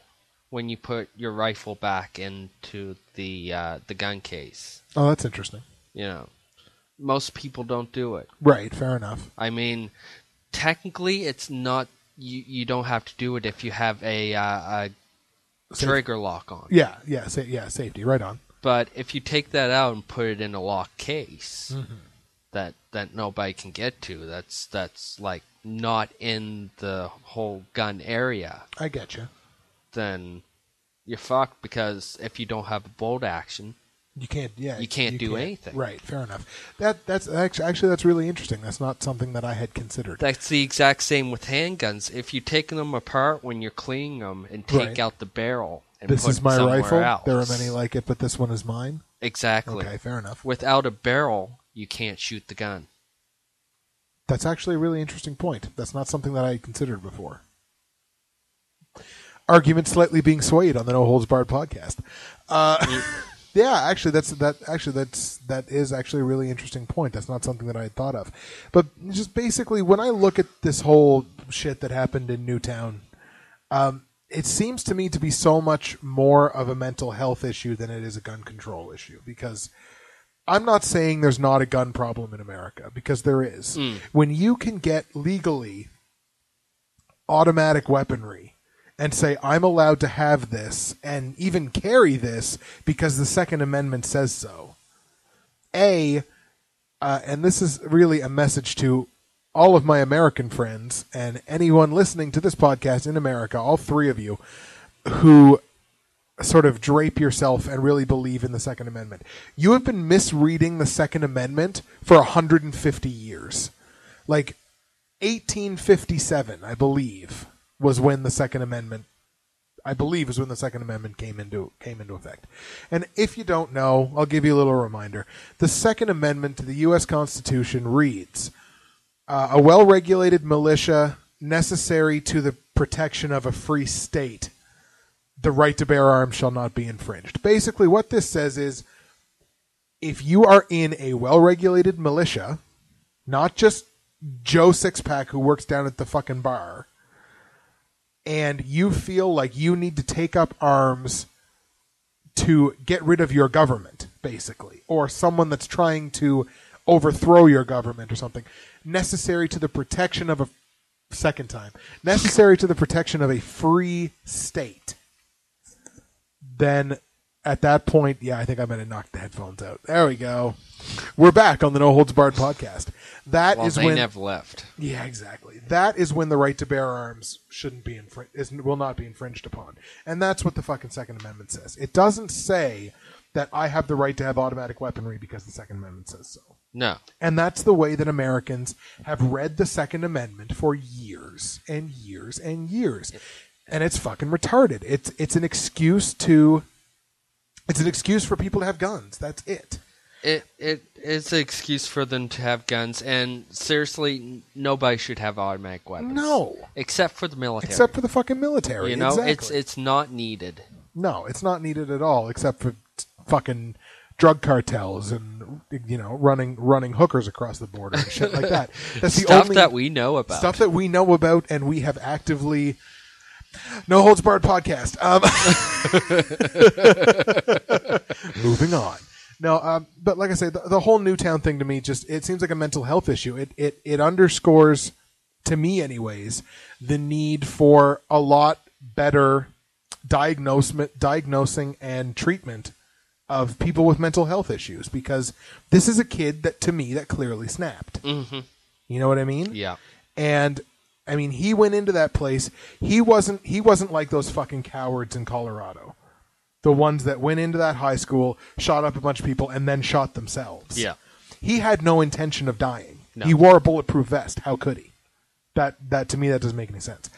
when you put your rifle back into the gun case. Oh, that's interesting. Most people don't do it. Right, fair enough. I mean, technically, it's not. You don't have to do it if you have a trigger lock on. Yeah, safety, right on. But if you take that out and put it in a locked case that nobody can get to, that's like not in the whole gun area. I get you. Then you're fucked because if you don't have a bolt action, you can't. Yeah, you can't do anything. Right, fair enough. That's that's really interesting. That's not something that I had considered. That's the exact same with handguns. If you take them apart when you're cleaning them and take out the barrel and this put is my somewhere rifle. else. There are many like it, but this one is mine. Exactly. Okay, fair enough. Without a barrel, you can't shoot the gun. That's actually a really interesting point. That's not something that I had considered before. Argument slightly being swayed on the No Holds Barred podcast. Yeah, actually, that is actually a really interesting point. That's not something that I had thought of. But just basically, when I look at this whole shit that happened in Newtown, it seems to me to be so much more of a mental health issue than it is a gun control issue. Because I'm not saying there's not a gun problem in America, because there is. When you can get legally automatic weaponry and say, I'm allowed to have this and even carry this because the Second Amendment says so. And this is really a message to all of my American friends and anyone listening to this podcast in America, all three of you, who sort of drape yourself and really believe in the Second Amendment. You have been misreading the Second Amendment for 150 years. Like 1857, I believe, was when the Second Amendment, came into effect. And if you don't know, I'll give you a little reminder. The Second Amendment to the U.S. Constitution reads, a well-regulated militia necessary to the protection of a free state. The right to bear arms shall not be infringed. Basically, what this says is, if you are in a well-regulated militia, not just Joe Sixpack who works down at the fucking bar, and you feel like you need to take up arms to get rid of your government, basically, or someone that's trying to overthrow your government or something, necessary to the protection of a free state, then at that point, yeah, I think I'm going to knock the headphones out. There we go. We're back on the No Holds Barred podcast. They never left. Yeah, exactly. That is when the right to bear arms will not be infringed upon. And that's what the fucking Second Amendment says. It doesn't say that I have the right to have automatic weaponry because the Second Amendment says so. No. And that's the way that Americans have read the Second Amendment for years and years and years. And it's fucking retarded. It's an excuse for people to have guns. That's it. It is an excuse for them to have guns, and seriously, nobody should have automatic weapons. No. Except for the military. Except for the fucking military. You know, exactly. It's not needed. No, it's not needed at all, except for fucking drug cartels and, you know, running hookers across the border and shit like that. That's the Stuff only that we know about. Stuff that we know about, and we have actively... No Holds Barred podcast. Moving on. No, but like I say, the whole Newtown thing to me it seems like a mental health issue. It underscores, to me anyways, the need for a lot better diagnosing and treatment of people with mental health issues, because this is a kid that clearly snapped. Mm-hmm. You know what I mean? Yeah. And I mean, he went into that place. He wasn't like those fucking cowards in Colorado. The ones that went into that high school, shot up a bunch of people, and then shot themselves. Yeah. He had no intention of dying. No. He wore a bulletproof vest. How could he? That to me, that doesn't make any sense.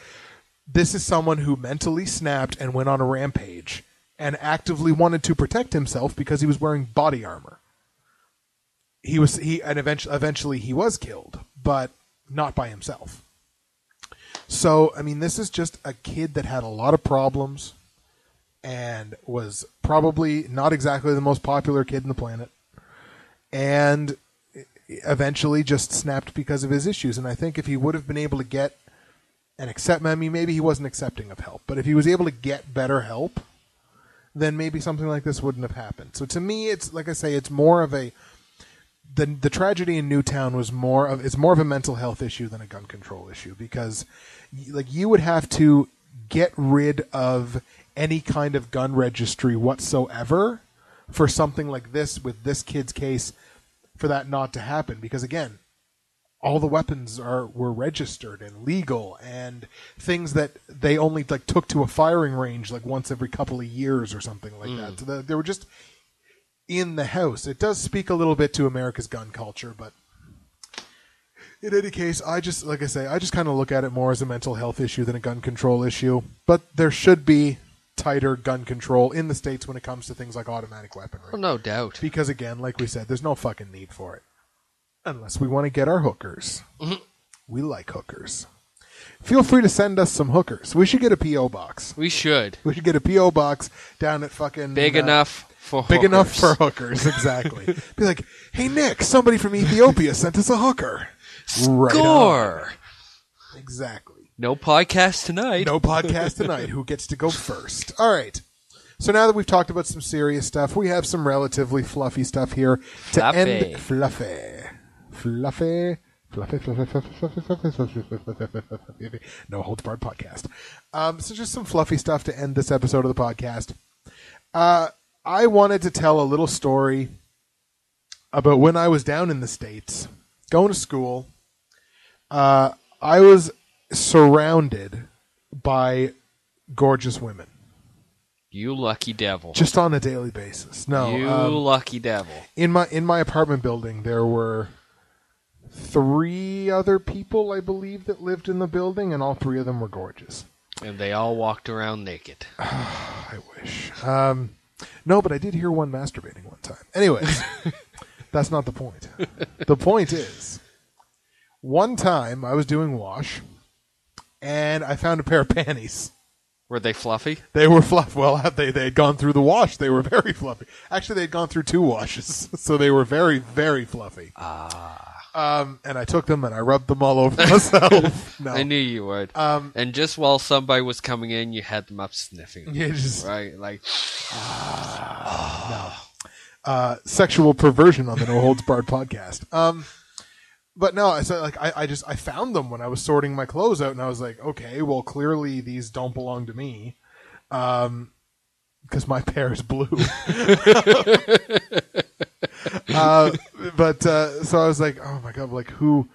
This is someone who mentally snapped and went on a rampage and actively wanted to protect himself because he was wearing body armor. Eventually he was killed, but not by himself. So, I mean, this is just a kid that had a lot of problems and was probably not exactly the most popular kid on the planet, and eventually just snapped because of his issues. And I think if he would have been able to get and accept, I mean, maybe he wasn't accepting of help, but if he was able to get better help, then maybe something like this wouldn't have happened. So to me, it's like I say, it's more of the tragedy in Newtown is more of a mental health issue than a gun control issue, because like you would have to get rid of any kind of gun registry whatsoever for something like this, with this kid's case, for that not to happen. Because again, all the weapons were registered and legal, and things that they only like took to a firing range like once every couple of years or something like that. So they were just in the house. It does speak a little bit to America's gun culture, but in any case, I just kind of look at it more as a mental health issue than a gun control issue. But there should be tighter gun control in the States when it comes to things like automatic weaponry. Well, no doubt. Because again, like we said, there's no fucking need for it. Unless we want to get our hookers. We like hookers. Feel free to send us some hookers. We should get a P.O. box. We should. We should get a P.O. box down at fucking... Big enough for Big hookers. enough for hookers, exactly. Be like, hey, Nick, somebody from Ethiopia sent us a hooker. Right Score! on. Exactly. No podcast tonight. No podcast tonight. Who gets to go first? All right. So now that we've talked about some serious stuff, we have some relatively fluffy stuff here to end... Fluffy. No Holds Barred Podcast. So just some fluffy stuff to end this episode of the podcast. I wanted to tell a little story about when I was down in the States, going to school. I was surrounded by gorgeous women. You lucky devil. Just on a daily basis. No, you lucky devil. In my apartment building, there were 3 other people, I believe, that lived in the building, and all 3 of them were gorgeous. And they all walked around naked. I wish. No, but I did hear one masturbating one time. Anyways, that's not the point. The point is, one time I was doing wash, and I found a pair of panties. Were they fluffy? They were fluffy. Well, they had gone through the wash. They were very fluffy. Actually, they had gone through 2 washes, so they were very, very fluffy. And I took them and I rubbed them all over myself. No. I knew you would. And just while somebody was coming in, you had them up sniffing. Yeah, just right, like no. Sexual perversion on the No Holds Barred podcast. But no, I found them when I was sorting my clothes out, and I was like, okay, well, clearly these don't belong to me, because my pair is blue. So I was like, oh my god, like who?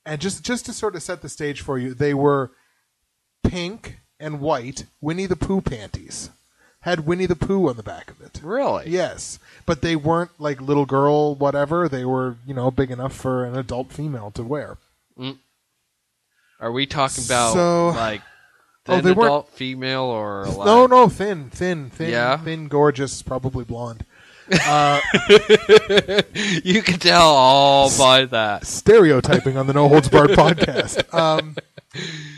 And just to sort of set the stage for you, they were pink and white Winnie the Pooh panties. Had Winnie the Pooh on the back of it. Really? Yes. But they weren't like little girl whatever. They were, big enough for an adult female to wear. Are we talking about thin they adult female or like... No, thin, yeah? Thin, gorgeous, probably blonde. You can tell all by that. Stereotyping on the No Holds Barred podcast.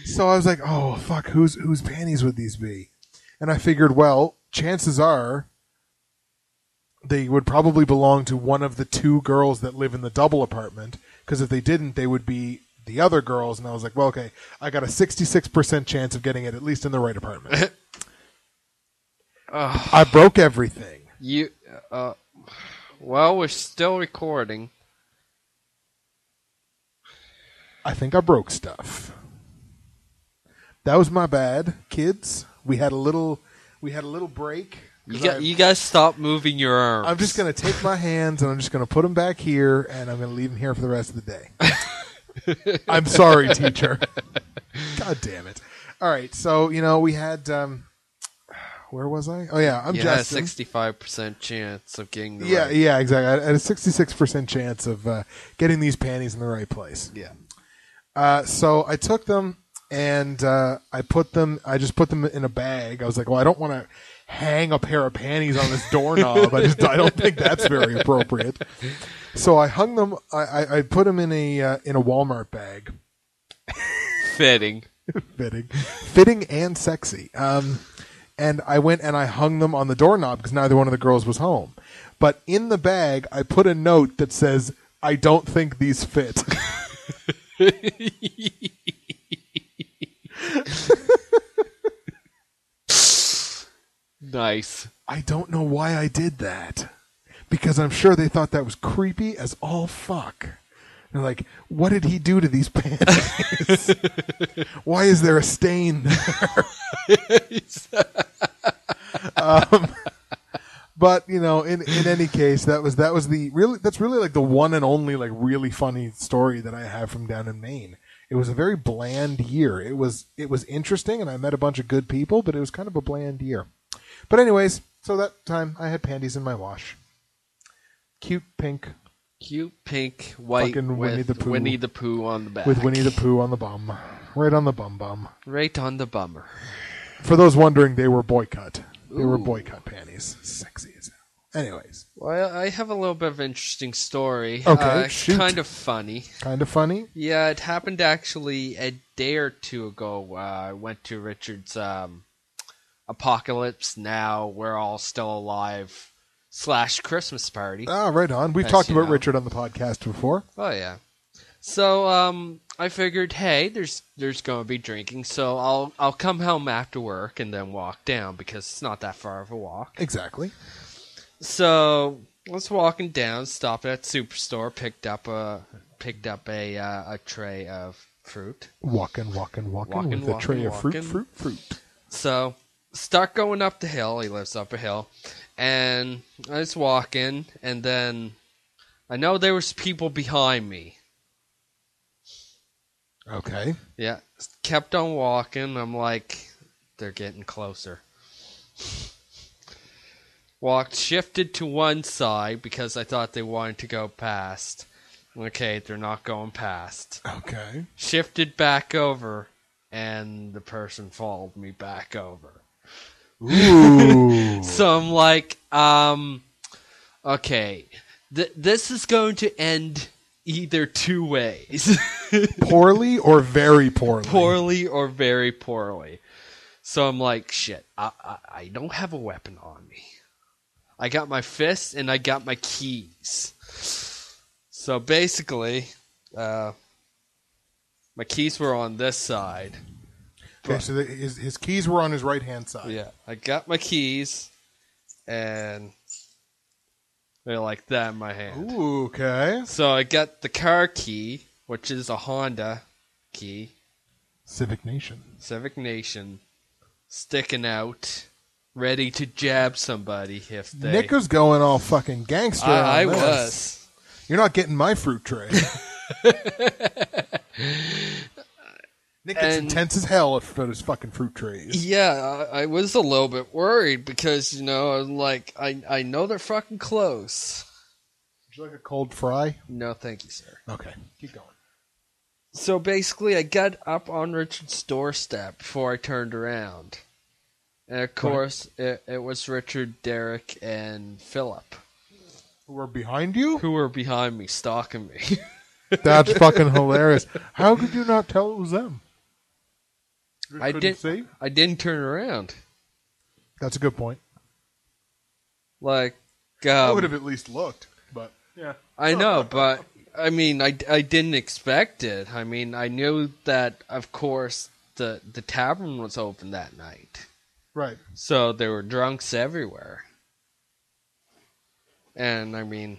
So I was like, oh fuck, whose panties would these be? And I figured, well, chances are they would probably belong to one of the 2 girls that live in the double apartment, because if they didn't, they would be the other girls. And I was like, well, okay, I got a 66% chance of getting it at least in the right apartment. I broke everything. Well, we're still recording. I think I broke stuff. That was my bad, kids. We had a little break. You guys stop moving your arms. I'm just going to take my hands and I'm just going to put them back here, and I'm going to leave them here for the rest of the day. I'm sorry, teacher. God damn it. All right, so, we had... where was I? Oh, yeah, I'm Justin. 65% chance of getting the right. Yeah, exactly. I had a 66% chance of getting these panties in the right place. Yeah. So I took them... And I just put them in a bag. I was like, well, I don't want to hang a pair of panties on this doorknob. I don't think that's very appropriate. So I hung them. I put them in a Walmart bag. Fitting and sexy. And I went and I hung them on the doorknob because neither one of the girls was home. But in the bag, I put a note that says, "I don't think these fit." Nice. I don't know why I did that, because I'm sure they thought that was creepy as all fuck. They're like, what did he do to these panties? Why is there a stain there? But in any case, that's really like the one and only like really funny story that I have from down in Maine. It was a very bland year. It was interesting, and I met a bunch of good people, but it was kind of a bland year. But anyways, so that time I had panties in my wash. Cute pink, white fucking with Winnie the Pooh on the back. With Winnie the Pooh on the bum. Right on the bum. Right on the bummer. For those wondering, they were boycott. They were boycott panties. Sexy as hell. Anyways. Well, I have a little bit of an interesting story. Okay, shoot. Kind of funny. Kind of funny? Yeah, it happened actually a day or two ago. I went to Richard's Apocalypse Now, We're All Still Alive / Christmas party. Ah, right on. We've talked about Richard on the podcast before. Oh, yeah. So, I figured, hey, there's going to be drinking, so I'll come home after work and then walk down because it's not that far of a walk. Exactly. So I was walking down, stopped at Superstore, picked up a tray of fruit. Walking with a tray of fruit. So start going up the hill. He lives up a hill, and I was walking, and then I know there was people behind me. Okay. Yeah, kept on walking. I'm like, they're getting closer. Shifted to one side because I thought they wanted to go past. Okay, they're not going past. Okay. Shifted back over, and the person followed me back over. Ooh. So I'm like, okay, this is going to end either two ways. Poorly or very poorly? Poorly or very poorly. So I'm like, shit, I don't have a weapon on me. I got my fists and I got my keys. So basically, my keys were on this side. Okay, so his keys were on his right-hand side. Yeah, I got my keys, and they're like that in my hand. Ooh, okay. So I got the car key, which is a Honda key. Civic Nation, sticking out, ready to jab somebody if they... Nick was going all fucking gangster on I this. was. You're not getting my fruit tray. Nick gets intense as hell about his fucking fruit trays. Yeah, I was a little bit worried because, you know, I was like, I know they're fucking close. Would you like a cold fry? No, thank you, sir. Okay, keep going. So basically, I got up on Richard's doorstep before I turned around. And of course, it was Richard, Derek, and Philip. Who were behind you? Who were behind me, stalking me. That's fucking hilarious. How could you not tell it was them? I didn't turn around. That's a good point. Like, I would have at least looked, but yeah. I know, but I mean, I didn't expect it. I mean, I knew that, of course, the tavern was open that night. Right. So there were drunks everywhere. And I mean,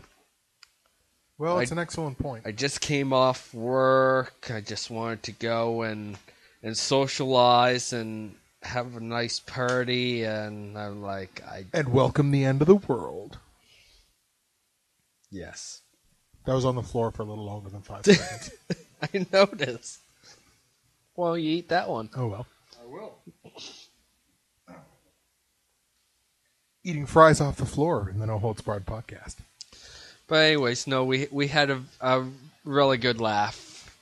well, it's an excellent point. I just came off work. I just wanted to go and socialize and have a nice party, and I'm like, and welcome the end of the world. Yes. That was on the floor for a little longer than 5 seconds. I noticed. Well, you eat that one. Oh, well. I will. Eating fries off the floor in the No Holds Barred podcast. But anyways, no, we had a really good laugh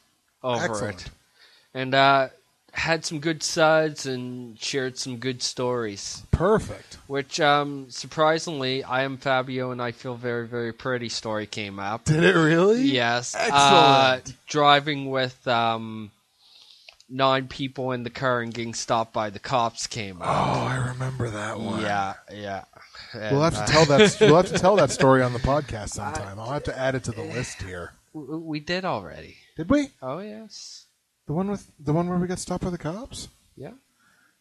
over it. And had some good suds and shared some good stories. Perfect. Which, surprisingly, I Am Fabio and I Feel Very, Very Pretty story came up. Did it really? Yes. Excellent. Driving with 9 people in the car and getting stopped by the cops came up. Oh, I remember that one. Yeah. And, we'll have to tell that. We'll have to tell that story on the podcast sometime. I'll have to add it to the list here. We did already. Did we? Oh yes. The one where we got stopped by the cops? Yeah.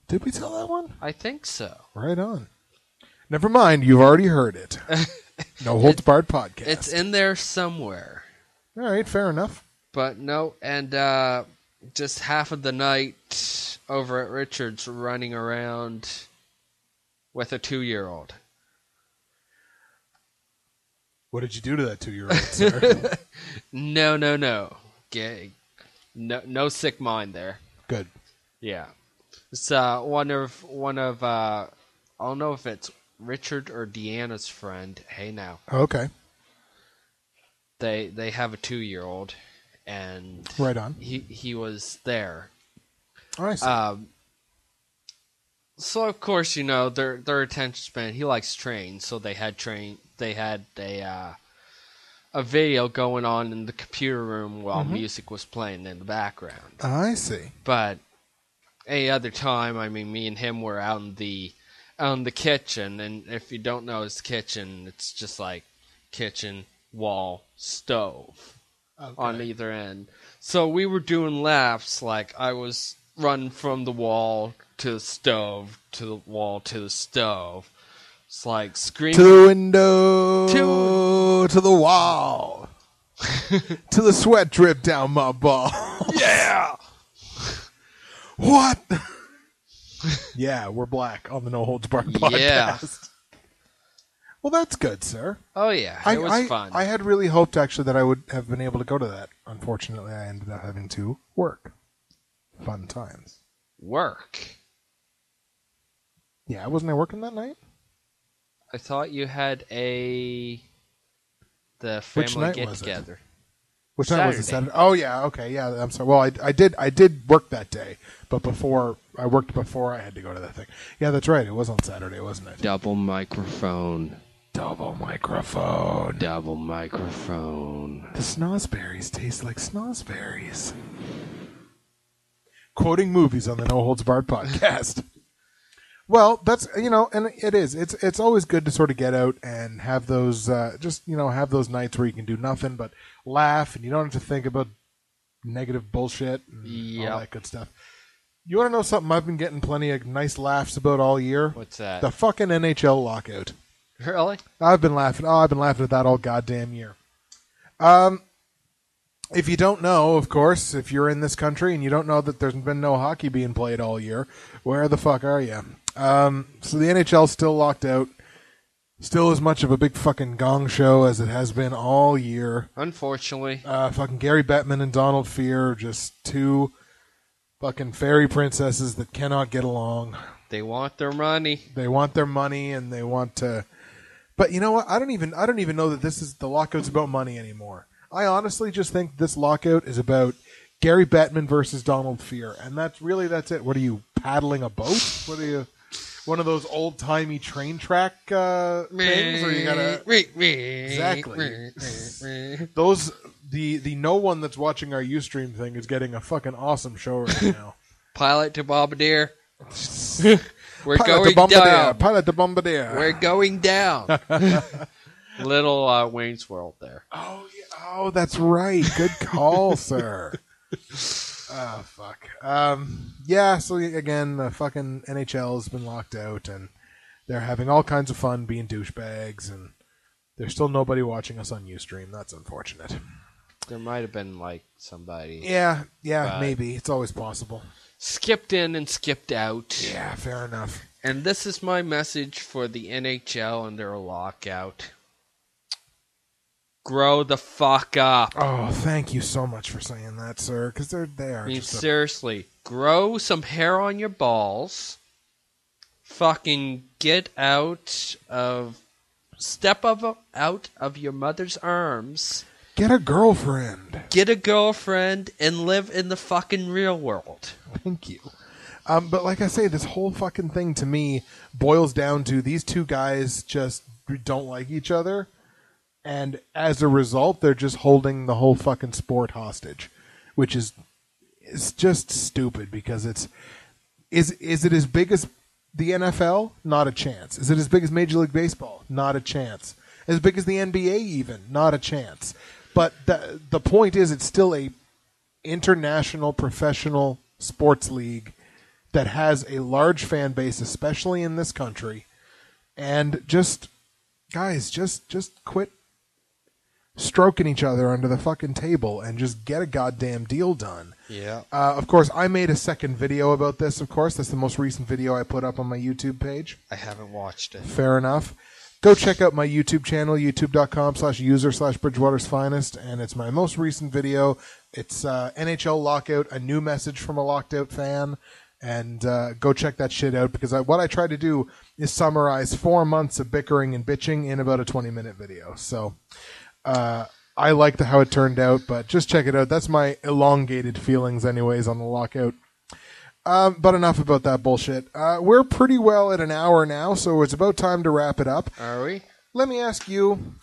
Did we tell that one? I think so. Right on. Never mind, you've already heard it. No Holds Barred podcast. It's in there somewhere. All right, fair enough. But no, and just half of the night over at Richard's running around with a 2-year-old. What did you do to that 2-year-old, sir? No. No sick mind there. Good. Yeah. It's one of I don't know if it's Richard or Deanna's friend. Hey now. Okay. They have a 2-year-old, and right on. He was there. Oh, I see. So of course, you know, their attention span. He likes trains, so they had they had a video going on in the computer room while music was playing in the background. I see. But any other time, I mean, me and him were out in the kitchen, and if you don't know his kitchen, it's just like kitchen, wall, stove on either end. So we were doing laps, like I was running from the wall to the stove, to the wall, to the stove. It's like screaming. To the window, to the wall, to the sweat drip down my ball. Yeah! What? Yeah, we're black on the No Holds Barred podcast. Yeah. Well, that's good, sir. Oh, yeah. It was fun. I had really hoped, actually, that I would have been able to go to that. Unfortunately, I ended up having to work. Fun times. Work? Yeah, wasn't I working that night? I thought you had the family get-together. Which night was it? Saturday? Oh, yeah, okay, yeah, I'm sorry. Well, I did work that day, but I worked before I had to go to that thing. Yeah, that's right. It was on Saturday, wasn't it? Double microphone. Double microphone. Double microphone. The snozberries taste like snozberries. Quoting movies on the No Holds Barred podcast. Well, that's, and it is. It's always good to sort of get out and have those, have those nights where you can do nothing but laugh and you don't have to think about negative bullshit and all that good stuff. You want to know something I've been getting plenty of nice laughs about all year? What's that? The fucking NHL lockout. Really? I've been laughing. Oh, I've been laughing at that all goddamn year. If you don't know, of course, if you're in this country and you don't know that there's been no hockey being played all year, where the fuck are you? So the NHL's still locked out. Still as much of a big fucking gong show as it has been all year. Unfortunately. Fucking Gary Bettman and Donald Fear are just two fucking fairy princesses that cannot get along. They want their money. They want their money and they want to... But you know what? I don't even know that the lockout's about money anymore. I honestly just think this lockout is about Gary Bettman versus Donald Fear, and that's it. What are you, paddling a boat? What are you, one of those old timey train track things where you gotta exactly those the no one that's watching our Ustream thing is getting a fucking awesome show right now. Pilot to Bombardier. We're Pilot going to Bombardier. down. Pilot to Bombardier. We're going down. Little Wayne's World there. Oh, yeah. Oh, that's right. Good call, sir. Oh, fuck. Yeah, so again, the fucking NHL has been locked out, and they're having all kinds of fun being douchebags, and there's still nobody watching us on Ustream. That's unfortunate. There might have been, somebody. Yeah, maybe. It's always possible. Skipped in and skipped out. Yeah, fair enough. And this is my message for the NHL and their lockout. Grow the fuck up. Oh, thank you so much for saying that, sir, because they are. I mean, seriously, grow some hair on your balls. Fucking get out of your mother's arms. Get a girlfriend. Get a girlfriend and live in the fucking real world. Thank you. But like I say, this whole fucking thing to me boils down to these two guys just don't like each other. And as a result, they're just holding the whole fucking sport hostage, which is just stupid because is it as big as the NFL? Not a chance. Is it as big as Major League Baseball? Not a chance. As big as the NBA even? Not a chance. But the point is, it's still a international professional sports league that has a large fan base, especially in this country. And guys, just quit stroking each other under the fucking table and just get a goddamn deal done. Yeah. Of course, I made a second video about this, of course. That's the most recent video I put up on my YouTube page. I haven't watched it. Fair enough. Go check out my YouTube channel, youtube.com/user/Bridgewater'sFinest, and it's my most recent video. It's NHL Lockout, a new message from a locked out fan, and go check that shit out because what I try to do is summarize 4 months of bickering and bitching in about a 20-minute video. So I liked how it turned out, but just check it out. That's my elongated feelings anyways on the lockout. But enough about that bullshit. We're pretty well at an hour now, so it's about time to wrap it up. Are we? let me ask you,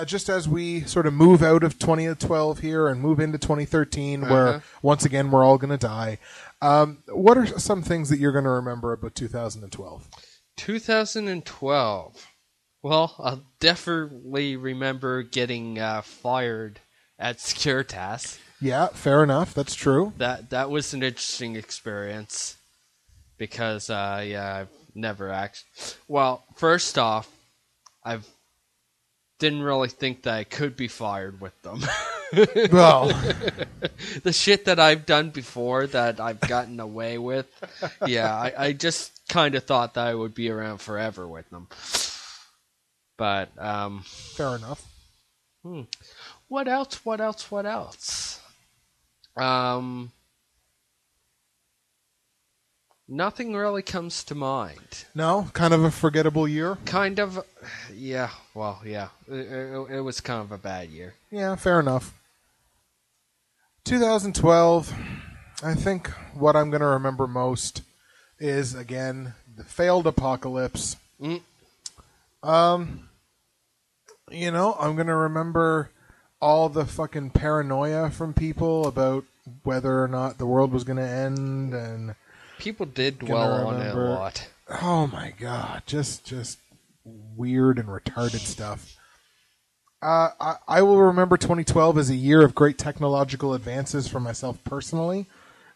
just as we sort of move out of 2012 here and move into 2013, where once again we're all going to die, what are some things that you're going to remember about 2012? 2012. Well, I'll definitely remember getting fired at Securitas. Yeah, fair enough. That's true. That was an interesting experience because, I've never actually... Well, first off, I didn't really think that I could be fired with them. Well, the shit that I've done before that I've gotten away with, I just kind of thought that I would be around forever with them. But, fair enough. What else? Nothing really comes to mind. No? Kind of a forgettable year? Kind of, yeah. Well, yeah. It was kind of a bad year. Yeah, fair enough. 2012, I think what I'm going to remember most is, again, the failed apocalypse. I'm going to remember all the fucking paranoia from people about whether or not the world was going to end, and people did dwell on it a lot. Oh my god, just weird and retarded stuff. I will remember 2012 as a year of great technological advances for myself personally.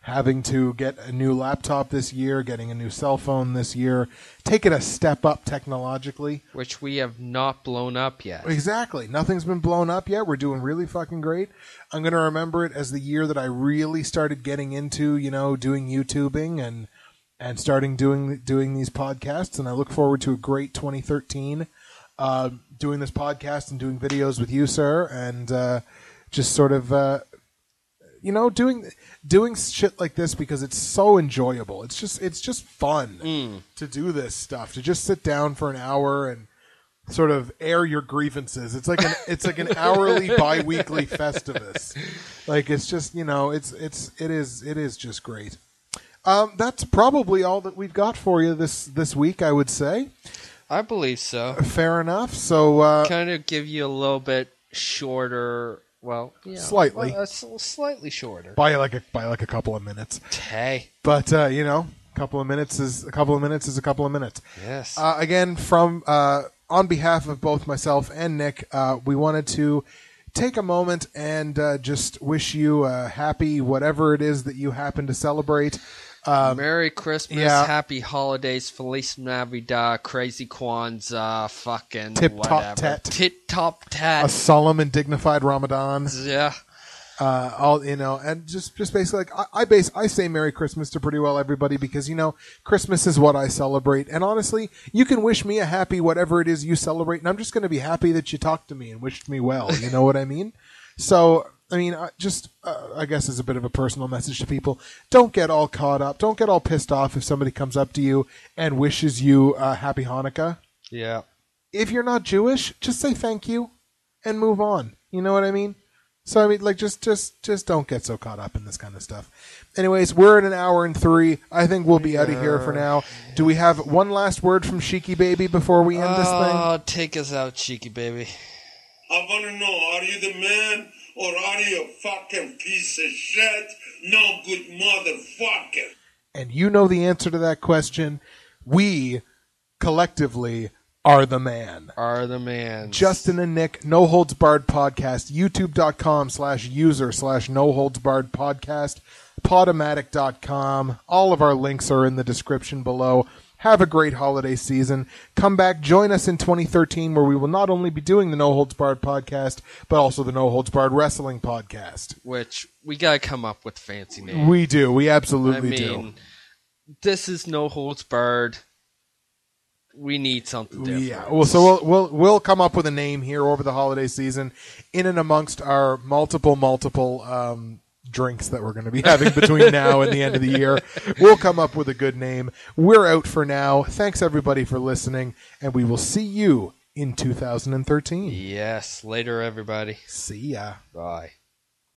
Having to get a new laptop this year, getting a new cell phone this year, taking a step up technologically. Which we have not blown up yet. Exactly. Nothing's been blown up yet. We're doing really fucking great. I'm going to remember it as the year that I really started getting into, doing YouTubing and starting doing these podcasts. And I look forward to a great 2013 doing this podcast and doing videos with you, sir. And just sort of... doing shit like this because it's so enjoyable. It's just fun to do this stuff. To just sit down for an hour and sort of air your grievances. It's like an hourly, bi-weekly Festivus. Like it's just it is just great. That's probably all that we've got for you this week, I would say. I believe so. Fair enough. So kind of give you a little bit shorter. Well, slightly, slightly shorter by like a couple of minutes. Hey, but a couple of minutes is a couple of minutes is a couple of minutes. Yes. Again, from on behalf of both myself and Nick, we wanted to take a moment and just wish you a happy whatever it is that you happen to celebrate. Merry Christmas, Happy Holidays, Feliz Navidad, Crazy Kwanzaa, fucking whatever. Tip-top tat. A solemn and dignified Ramadan. Yeah. And just basically, like, I say Merry Christmas to pretty well everybody because, Christmas is what I celebrate. And honestly, you can wish me a happy whatever it is you celebrate, and I'm just going to be happy that you talked to me and wished me well. You know what I mean? So... I guess as a bit of a personal message to people, don't get all caught up. Don't get all pissed off if somebody comes up to you and wishes you Happy Hanukkah. Yeah. If you're not Jewish, just say thank you and move on. You know what I mean? So, just don't get so caught up in this kind of stuff. Anyways, we're at 1 hour and 3. I think we'll be out of here for now. Do we have one last word from Sheiky Baby before we end this thing? Oh, take us out, Sheiky Baby. I want to know, are you the man? Or are you a fucking piece of shit? No good motherfucker. And you know the answer to that question. We, collectively, are the man. Are the man. Justin and Nick, No Holds Barred Podcast, youtube.com/user/noholdsbarredpodcast, podomatic.com. All of our links are in the description below. Have a great holiday season. Come back, join us in 2013 where we will not only be doing the No Holds Barred podcast, but also the No Holds Barred Wrestling podcast. Which, we gotta come up with a fancy name. We do. We absolutely do. This is No Holds Barred. We need something different. Yeah. Well, so we'll come up with a name here over the holiday season in and amongst our multiple drinks that we're going to be having between now and the end of the year. We'll come up with a good name. We're out for now. Thanks everybody for listening, and we will see you in 2013. Yes. Later, everybody. See ya. Bye.